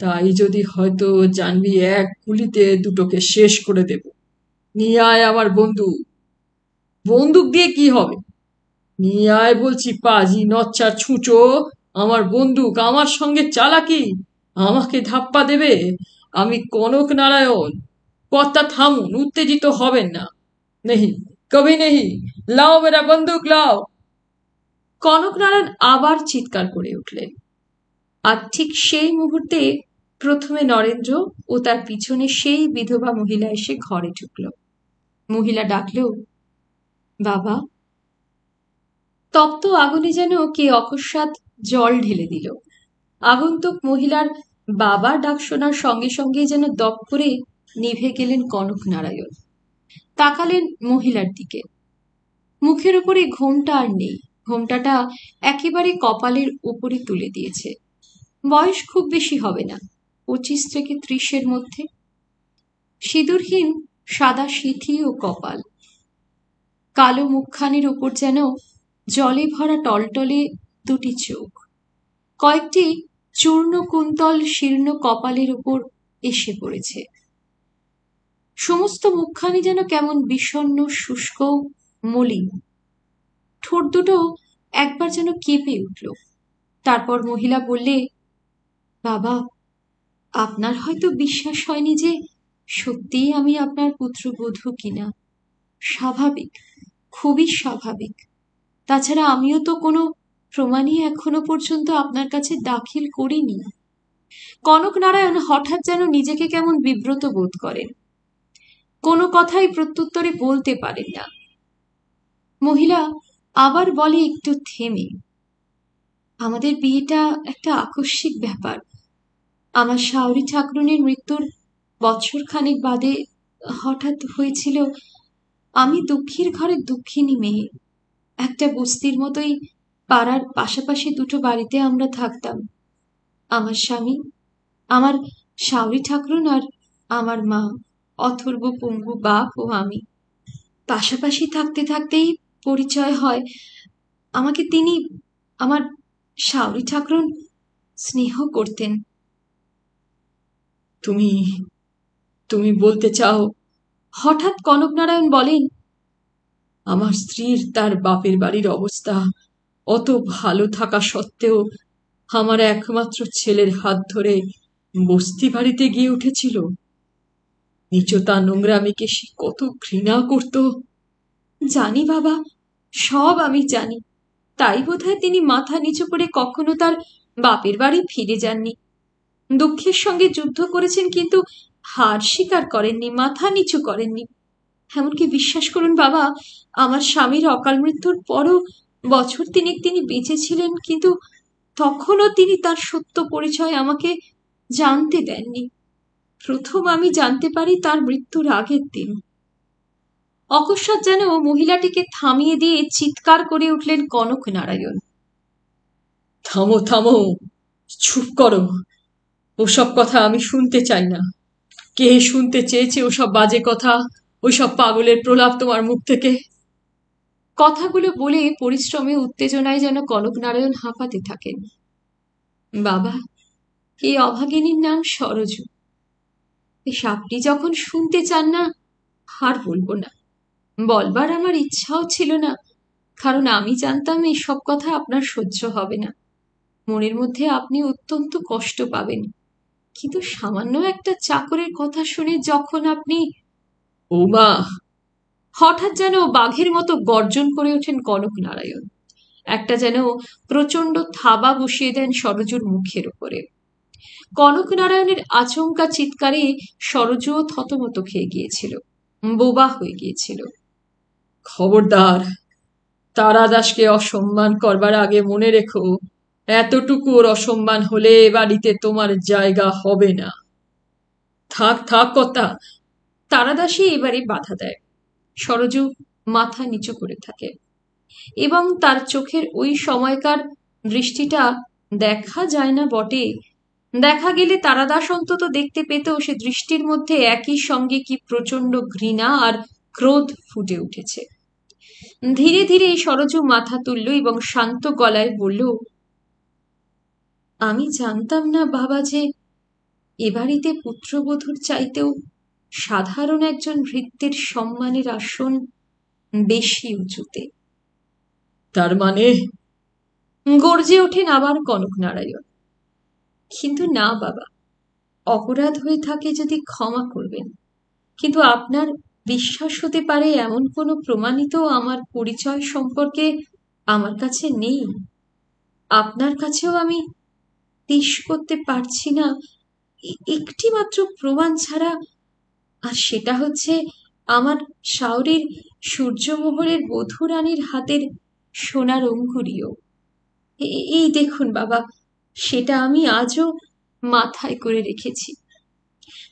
তাই যদি হয়তো জানবি এক গুলিতে দুটোকে শেষ করে দেব। নিয়ে আয় আমার বন্দুক। বন্দুক দিয়ে কি হবে? নিয়ে আয় বলছি, পাজি নচ্ছার ছুঁচো। আমার বন্দুক, আমার সঙ্গে চালাকি, আমাকে ধাপ্পা দেবে? আমি কনক নারায়ণ। কর্তা থামুন, উত্তেজিত হবেন না। নেহি, কবি নেহি, লাও মেরা বন্দুক লাও। কনকনারায়ণ আবার চিৎকার করে উঠলেন। আর ঠিক সেই মুহূর্তে প্রথমে নরেন্দ্র ও তার পিছনে সেই বিধবা মহিলা এসে ঘরে ঢুকল। মহিলা ডাকল, বাবা। তপ্ত আগুনে যেন কে অকস্মাৎ জল ঢেলে দিল। আগন্তুক মহিলার বাবা ডাক শোনার সঙ্গে সঙ্গে যেন দপ করে নিভে গেলেন কনকনারায়ণ। তাকালেন মহিলার দিকে। মুখের উপরে ঘোমটা আর নেই, ঘোমটাটা একেবারে কপালের উপরে তুলে দিয়েছে। বয়স খুব বেশি হবে না, 25 থেকে 30-এর মধ্যে। সিঁদুরহীন সাদা সিথি ও কপাল, কালো মুখখানির উপর যেন জলে ভরা টলটলে দুটি চোখ, কয়েকটি চূর্ণ কুন্তল শীর্ণ কপালের উপর এসে পড়েছে। সমস্ত মুখখানি যেন কেমন বিষণ্ণ, শুষ্ক, মলিন। ঠোঁট দুটো একবার যেন কেঁপে উঠল। তারপর মহিলা বললে, বাবা, আপনার হয়তো বিশ্বাস হয়নি যে সত্যিই আমি আপনার পুত্রবধূ কিনা। স্বাভাবিক, খুবই স্বাভাবিক। তাছাড়া আমিও তো কোনো প্রমাণই এখনো পর্যন্ত আপনার কাছে দাখিল করিনি। কনকনারায়ণ হঠাৎ যেন নিজেকে কেমন বিব্রত বোধ করেন, কোনো কথাই প্রত্যুত্তরে বলতে পারেন না। মহিলা আবার বলে একটু থেমে, আমাদের বিয়েটা একটা আকস্মিক ব্যাপার। আমার শাওরি ঠাকুরুনের মৃত্যুর বছর খানেক বাদে হঠাৎ হয়েছিল। আমি দুঃখীর ঘরের দুঃখিনী মেয়ে, একটা বস্তির মতোই পাড়ার পাশাপাশি দুটো বাড়িতে আমরা থাকতাম। আমার স্বামী, আমার শাওরি ঠাকুরুন আর আমার মা, অথর্ব পঙ্গু বাপ ও আমি পাশাপাশি থাকতে থাকতেই পরিচয় হয়। আমাকে তিনি, আমার শাওরি ঠাকুরুন, স্নেহ করতেন। তুমি তুমি বলতে চাও? হঠাৎ কনকনারায়ণ বলেন, আমার স্ত্রীর তার বাপের বাড়ির অবস্থা অত ভালো থাকা সত্ত্বেও আমার একমাত্র ছেলের হাত ধরে বস্তি বাড়িতে গিয়ে উঠেছিল। নিচতা নোংরামিকে সে কত ঘৃণা করত। জানি বাবা, সব আমি জানি। তাই বোধহয় তিনি মাথা নিচু করে কখনো তার বাপের বাড়ি ফিরে যাননি। দুঃখের সঙ্গে যুদ্ধ করেছেন, কিন্তু হার স্বীকার করেননি, মাথা নিচু করেননি। এমনকি বিশ্বাস করুন বাবা, আমার স্বামীর অকাল মৃত্যুর পরও বছর তিনেক তিনি বেঁচে ছিলেন, কিন্তু তখনও তিনি তার সত্য পরিচয় আমাকে জানতে দেননি। প্রথম আমি জানতে পারি তার মৃত্যুর আগের দিন। অকস্মাৎ যেন মহিলাটিকে থামিয়ে দিয়ে চিৎকার করে উঠলেন কনকনারায়ণ, থামো থামো, চুপ করো, ওসব কথা আমি শুনতে চাই না। কে শুনতে চেয়েছে ওসব বাজে কথা, ওইসব পাগলের প্রলাপ তোমার মুখ থেকে? কথাগুলো বলে পরিশ্রমে উত্তেজনায় যেন কনকনারায়ণ হাঁপাতে থাকেন। বাবা, এই অভাগিনীর নাম সরজু। বেশ, আপনি যখন শুনতে চান না, আর বলবো না। বলবার আমার ইচ্ছাও ছিল না, কারণ আমি জানতাম এসব কথা আপনার সহ্য হবে না। মনের মধ্যে আপনি অত্যন্ত কষ্ট পাবেন। কিন্তু সামান্য একটা চাকরের কথা শুনে যখন আপনি... ও মা! হঠাৎ যেন বাঘের মতো গর্জন করে ওঠেন কনকনারায়ণ। একটা যেন প্রচন্ড থাবা বসিয়ে দেন সরজুর মুখের উপরে। কনকনারায়ণের আচমকা চিৎকারে সরজুও থতমত খেয়ে গিয়েছিল, বোবা হয়ে গিয়েছিল। খবরদার, তারা দাসকে অসম্মান করবার আগে মনে রেখো, এতটুকু ওর অসম্মান হলে এ বাড়িতে তোমার জায়গা হবে না। থাক থাক কথা। তারাদাসী এবারে বাধা দেয়। সরজু মাথা নিচু করে থাকে, এবং তার চোখের ওই সময়কার দৃষ্টিটা দেখা যায় না বটে। দেখা গেলে তারাদাস অন্তত দেখতে পেত সে দৃষ্টির মধ্যে একই সঙ্গে কি প্রচন্ড ঘৃণা আর ক্রোধ ফুটে উঠেছে। ধীরে ধীরে সরজু মাথা তুলল এবং শান্ত গলায় বলল, আমি জানতাম না বাবা যে এ বাড়িতে পুত্রবধূর চাইতেও সাধারণ একজন ভৃত্যের সম্মানের আসন বেশি উঁচুতে। তার মানে? গর্জে ওঠেন আবার কনকনারায়ণ। কিন্তু না বাবা, অপরাধ হয়ে থাকে যদি ক্ষমা করবেন, কিন্তু আপনার বিশ্বাস হতে পারে এমন কোনো প্রমাণিত আমার পরিচয় সম্পর্কে আমার কাছে নেই। আপনার কাছেও আমি পেশ করতে পারছি না একটি মাত্র প্রমাণ ছাড়া, আর সেটা হচ্ছে আমার শাওরির সূর্যমোহরের বধূ রানীর হাতের সোনার অঙ্গুরীয়। এই দেখুন বাবা, সেটা আমি আজও মাথায় করে রেখেছি।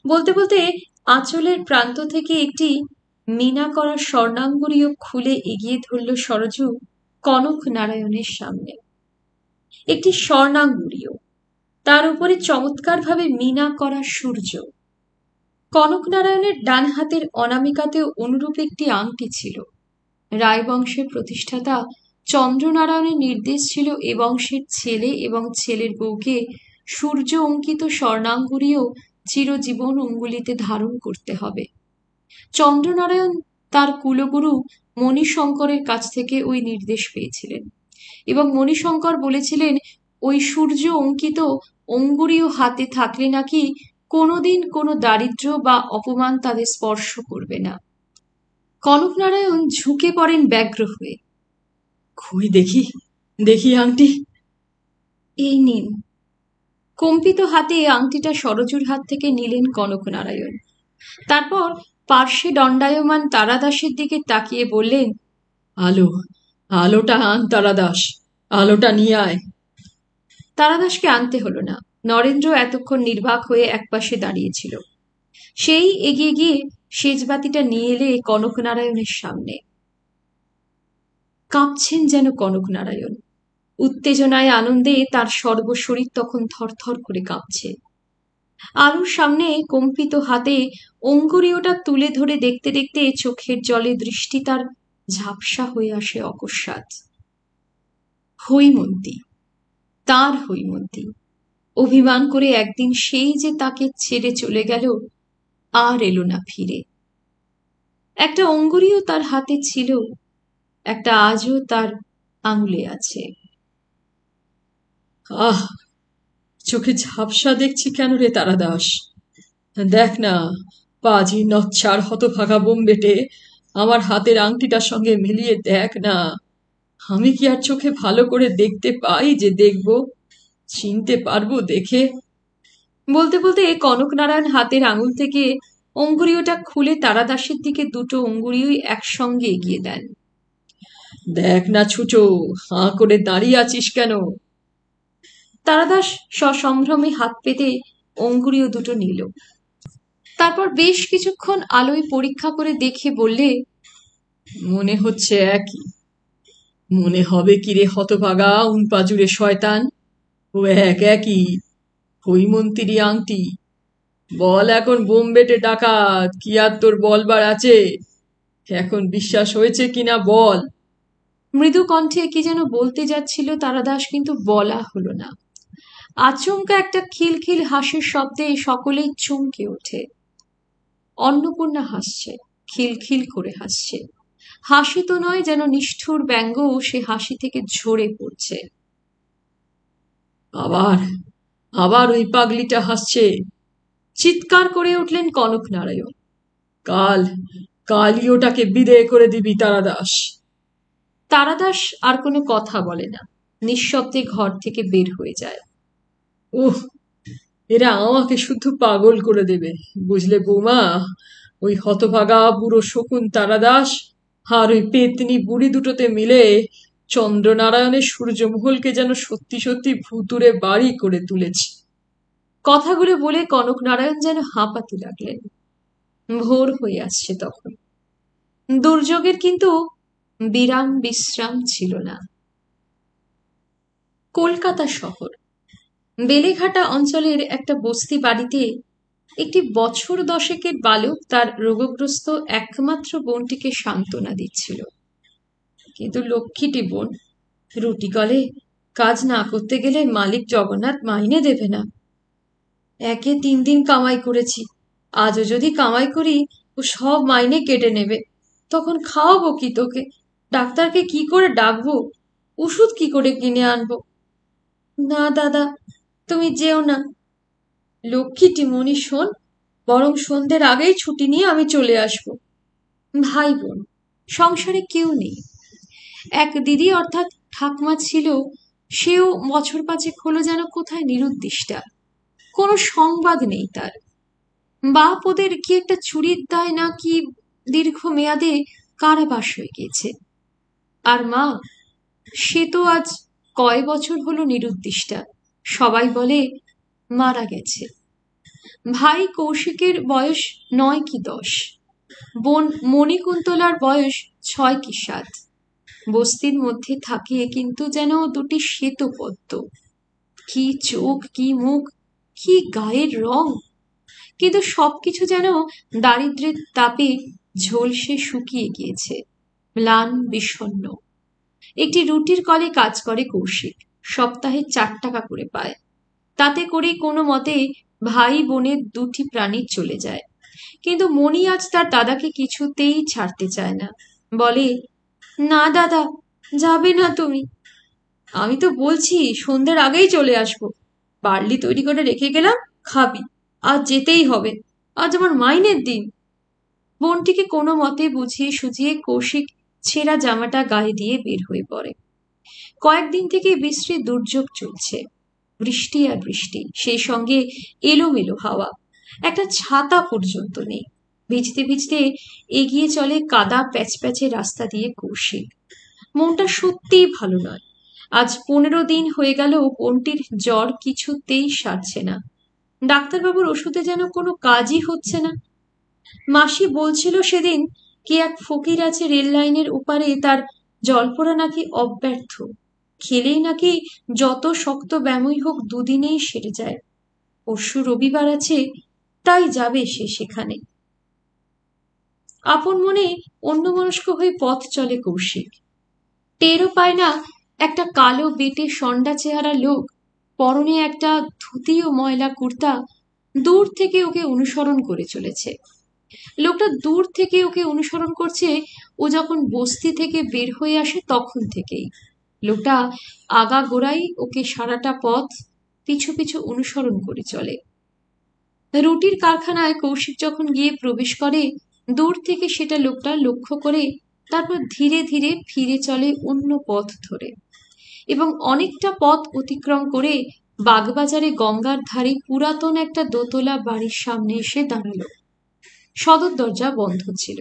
বলতে বলতে আঁচলের প্রান্ত থেকে একটি মিনা করা স্বর্ণাঙ্গুরীয় খুলে এগিয়ে ধরল সরজু কনকনারায়ণের সামনে। একটি স্বর্ণাঙ্গুরীয়, তার উপরে চমৎকারভাবে মিনা করা সূর্য। কনকনারায়ণের ডান হাতের অনামিকাতেও অনুরূপ একটি আংটি ছিল। রায়বংশের প্রতিষ্ঠাতা চন্দ্রনারায়ণের নির্দেশ ছিল এ বংশের ছেলে এবং ছেলের বউকে সূর্য অঙ্কিত স্বর্ণাঙ্গুরীও চিরজীবন অঙ্গুলিতে ধারণ করতে হবে। চন্দ্রনারায়ণ তার কুলগুরু মণিশঙ্করের কাছ থেকে ওই নির্দেশ পেয়েছিলেন, এবং মণিশঙ্কর বলেছিলেন ওই সূর্য অঙ্কিত অঙ্গুরীয় হাতে থাকলে নাকি কোনোদিন কোনো দারিদ্র্য বা অপমান তাদের স্পর্শ করবে না। কনকনারায়ণ ঝুঁকে পড়েন ব্যগ্র হয়ে। কই দেখি, দেখি আংটি। এই নিন। কম্পিত হাতে আংটিটা সরজুর হাত থেকে নিলেন কনকনারায়ণ। তারপর পার্শ্বে দণ্ডায়মান তারাদাসের দিকে তাকিয়ে বললেন, আলো, আলোটা আন তারাদাস, আলোটা নিয়ে আয়। তারাদাসকে আনতে হলো না। নরেন্দ্র এতক্ষণ নির্বাক হয়ে একপাশে দাঁড়িয়েছিল। সেই এগিয়ে গিয়ে সেজবাতিটা নিয়ে এলে কনকনারায়ণের সামনে। কাঁপছেন যেন কনকনারায়ণ। উত্তেজনায় আনন্দে তার সর্বশরীর তখন থরথর করে কাঁপছে। আলোর সামনে কম্পিত হাতে অঙ্গুরীয়টা তুলে ধরে দেখতে দেখতে চোখের জলে দৃষ্টি তার ঝাপসা হয়ে আসে অকস্মাৎ। হৈমন্তী, তার হৈমন্তী, অভিমান করে একদিন সেই যে তাকে ছেড়ে চলে গেল, আর এলো না ফিরে। একটা অঙ্গুরীও তার হাতে ছিল, একটা আজও তার আঙুলে আছে। আহ, চোখে ঝাপসা দেখছি কেন রে তারাদাস? দেখ না, পাজি নচ্ছার হতভাগা বোম্বেটে আমার হাতের আংটিটার সঙ্গে মিলিয়ে দেখ না। আমি কি আর চোখে ভালো করে দেখতে পাই যে দেখব, চিনতে পারবো দেখে? বলতে বলতে কনকনারায়ণ হাতের আঙুল থেকে অঙ্গুরীয়টা খুলে তারাদাসের দিকে দুটো অঙ্গুরীয় একসঙ্গে এগিয়ে দেন। দেখ না ছুচো, হাঁ করে দাঁড়িয়ে আছিস কেন? তারাদাস সসম্ভ্রমে হাত পেতে অঙ্গুরীয় দুটো নিল। তারপর বেশ কিছুক্ষণ আলোয় পরীক্ষা করে দেখে বললে, মনে হচ্ছে একই। মনে হবে কি রে হতভাগা উনপাজুরে শয়তান? ও একই হৈমন্তীরই আংটি। বল এখন বোম্বেটে ডাকাত, কি আর তোর বলবার আছে? এখন বিশ্বাস হয়েছে কিনা বল। মৃদু কণ্ঠে কি যেন বলতে যাচ্ছিল তারাদাস, কিন্তু বলা হলো না। আচমকা একটা খিলখিল হাসির শব্দে সকলেই চমকে ওঠে। অন্নপূর্ণা হাসছে, খিলখিল করে হাসছে। হাসি তো নয়, যেন নিষ্ঠুর ব্যঙ্গ সে হাসি থেকে ঝরে পড়ছে। আবার আবার ওই পাগলিটা হাসছে। চিৎকার করে উঠলেন কনকনারায়ণ। কাল কালই ওটাকে বিদেয় করে দিবি তারাদাস। তারাদাস আর কোনো কথা বলে না, নিঃশব্দে ঘর থেকে বের হয়ে যায়। উহ, এরা আমাকে শুধু পাগল করে দেবে, বুঝলে বৌমা? ওই হতভাগা বুড়ো শকুন তারাদাস আর ওই পেতনি বুড়ি দুটোতে মিলে চন্দ্রনারায়ণের সূর্যমহলকে যেন সত্যি সত্যি ভুতুড়ে বাড়ি করে তুলেছে। কথাগুলো বলে কনকনারায়ণ যেন হাঁপাতে লাগলেন। ভোর হয়ে আসছে তখন। দুর্যোগের কিন্তু বিরাম বিশ্রাম ছিল না। কলকাতা শহর বেলেঘাটা অঞ্চলের একটা বস্তি বাড়িতে একটি বছর দশেকের বালক তার রোগগ্রস্ত একমাত্র বোনটিকে সান্ত্বনা দিচ্ছিল। কিন্তু লক্ষ্মীটি বোন, রুটি কলে কাজ না করতে গেলে মালিক জগন্নাথ মাইনে দেবে না। একে 3 দিন কামাই করেছি, আজও যদি কামাই করি ও সব মাইনে কেটে নেবে। তখন খাওয়াবো কি তোকে? ডাক্তারকে কি করে ডাকবো? ওষুধ কি করে কিনে আনবো? না দাদা, তুমি যেও না। লক্ষ্মীটি মনি শোন, বরং সন্ধ্যের আগেই ছুটি নিয়ে আমি চলে আসব। ভাই বোন, সংসারে কেউ নেই। এক দিদি অর্থাৎ ঠাকমা ছিল, সেও বছর 5 হলো যেন কোথায় নিরুদ্দিষ্টা। কোনো সংবাদ নেই তার। বাপ ওদের কি একটা চুরির দায় না কি দীর্ঘ মেয়াদে কারাবাস হয়ে গিয়েছে। আর মা, সে তো আজ কয় বছর হলো নিরুদ্দিষ্টা। সবাই বলে মারা গেছে। ভাই কৌশিকের বয়স 9 কি 10, বোন মণিকুন্তলার বয়স 6 কি 7। বস্তির মধ্যে থাকিয়ে কিন্তু যেন দুটি শ্বেতপদ্ম। কি চোখ, কি মুখ, কি গায়ের রং! কিন্তু সবকিছু যেন দারিদ্র্যের তাপে ঝলসে শুকিয়ে গিয়েছে, ম্লান বিষণ্ণ। একটি রুটির কলে কাজ করে কৌশিক, সপ্তাহে 4 টাকা করে পায়। তাতে করে কোনো মতে ভাই বোনের 2টি প্রাণী চলে যায়। কিন্তু মণি আজ তার দাদাকে কিছুতেই ছাড়তে চায় না। বলে, না দাদা, যাবে না তুমি। আমি তো বলছি সন্ধ্যের আগেই চলে আসবো। বার্লি তৈরি করে রেখে গেলাম, খাবি। আজ যেতেই হবে, আজ আমার মাইনের দিন। বোনটিকে কোনো মতে বুঝিয়ে সুঝিয়ে কৌশিক ছেঁড়া জামাটা গায়ে দিয়ে বের হয়ে পড়ে। কয়েকদিন থেকে বৃষ্টির দুর্যোগ চলছে। বৃষ্টি আর বৃষ্টি, সেই সঙ্গে এলোমেলো হাওয়া, একটা ছাতা পর্যন্ত নেই। ভিজতে ভিজতে এগিয়ে চলে কাদা প্যাচপ্যাচে রাস্তা দিয়ে কৌশিক। মনটা সত্যিই ভালো নয়। আজ 15 দিন হয়ে গেল বোনটির জ্বর কিছুতেই সারছে না। ডাক্তারবাবুর ওষুধে যেন কোনো কাজই হচ্ছে না। মাসি বলছিল সেদিন কি এক ফকির আছে রেল লাইনের ওপারে, তার জলপোড়া নাকি অব্যর্থ, খেলেই নাকি যত শক্ত ব্যামোই হোক দুদিনেই সেরে যায়। পরশু রবিবার আছে, তাই যাবে সে সেখানে। আপন মনে অন্যমনস্ক হয়ে পথ চলে কৌশিক। টেরও পায় না একটা কালো বেটে সন্ডা চেহারা লোক, পরনে একটা ধুতি ও ময়লা কুর্তা, দূর থেকে ওকে অনুসরণ করে চলেছে। লোকটা দূর থেকে ওকে অনুসরণ করছে ও যখন বস্তি থেকে বের হয়ে আসে তখন থেকেই। লোকটা আগাগোড়াই ওকে সারাটা পথ পিছু পিছু অনুসরণ করে চলে। রুটির কারখানায় কৌশিক যখন গিয়ে প্রবেশ করে, দূর থেকে সেটা লোকটা লক্ষ্য করে তারপর ধীরে ধীরে ফিরে চলে অন্য পথ ধরে, এবং অনেকটা পথ অতিক্রম করে বাগবাজারে গঙ্গার ধারে পুরাতন একটা দোতলা বাড়ির সামনে এসে দাঁড়ালো। সদর দরজা বন্ধ ছিল।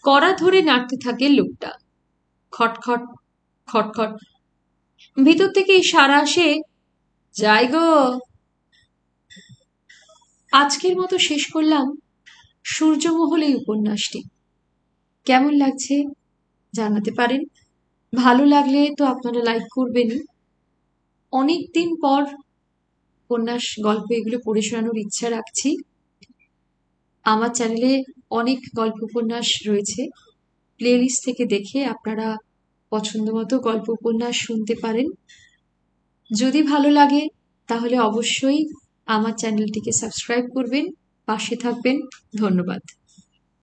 কড়া ধরে নাড়তে থাকে লোকটা। খটখট খটখট। ভিতর থেকে সাড়া আসে, যাই গো। আজকের মতো শেষ করলাম সূর্যমহল এই উপন্যাসটি। কেমন লাগছে জানাতে পারেন। ভালো লাগলে তো আপনারা লাইক করবেনই। অনেকদিন পর উপন্যাস গল্প এগুলো পড়ে শোনানোর ইচ্ছা রাখছি। আমার চ্যানেলে অনেক গল্প উপন্যাস রয়েছে, প্লেলিস্ট থেকে দেখে আপনারা পছন্দ মতো গল্প উপন্যাস শুনতে পারেন। যদি ভালো লাগে তাহলে অবশ্যই আমার চ্যানেলটিকে সাবস্ক্রাইব করবেন, পাশে থাকবেন। ধন্যবাদ।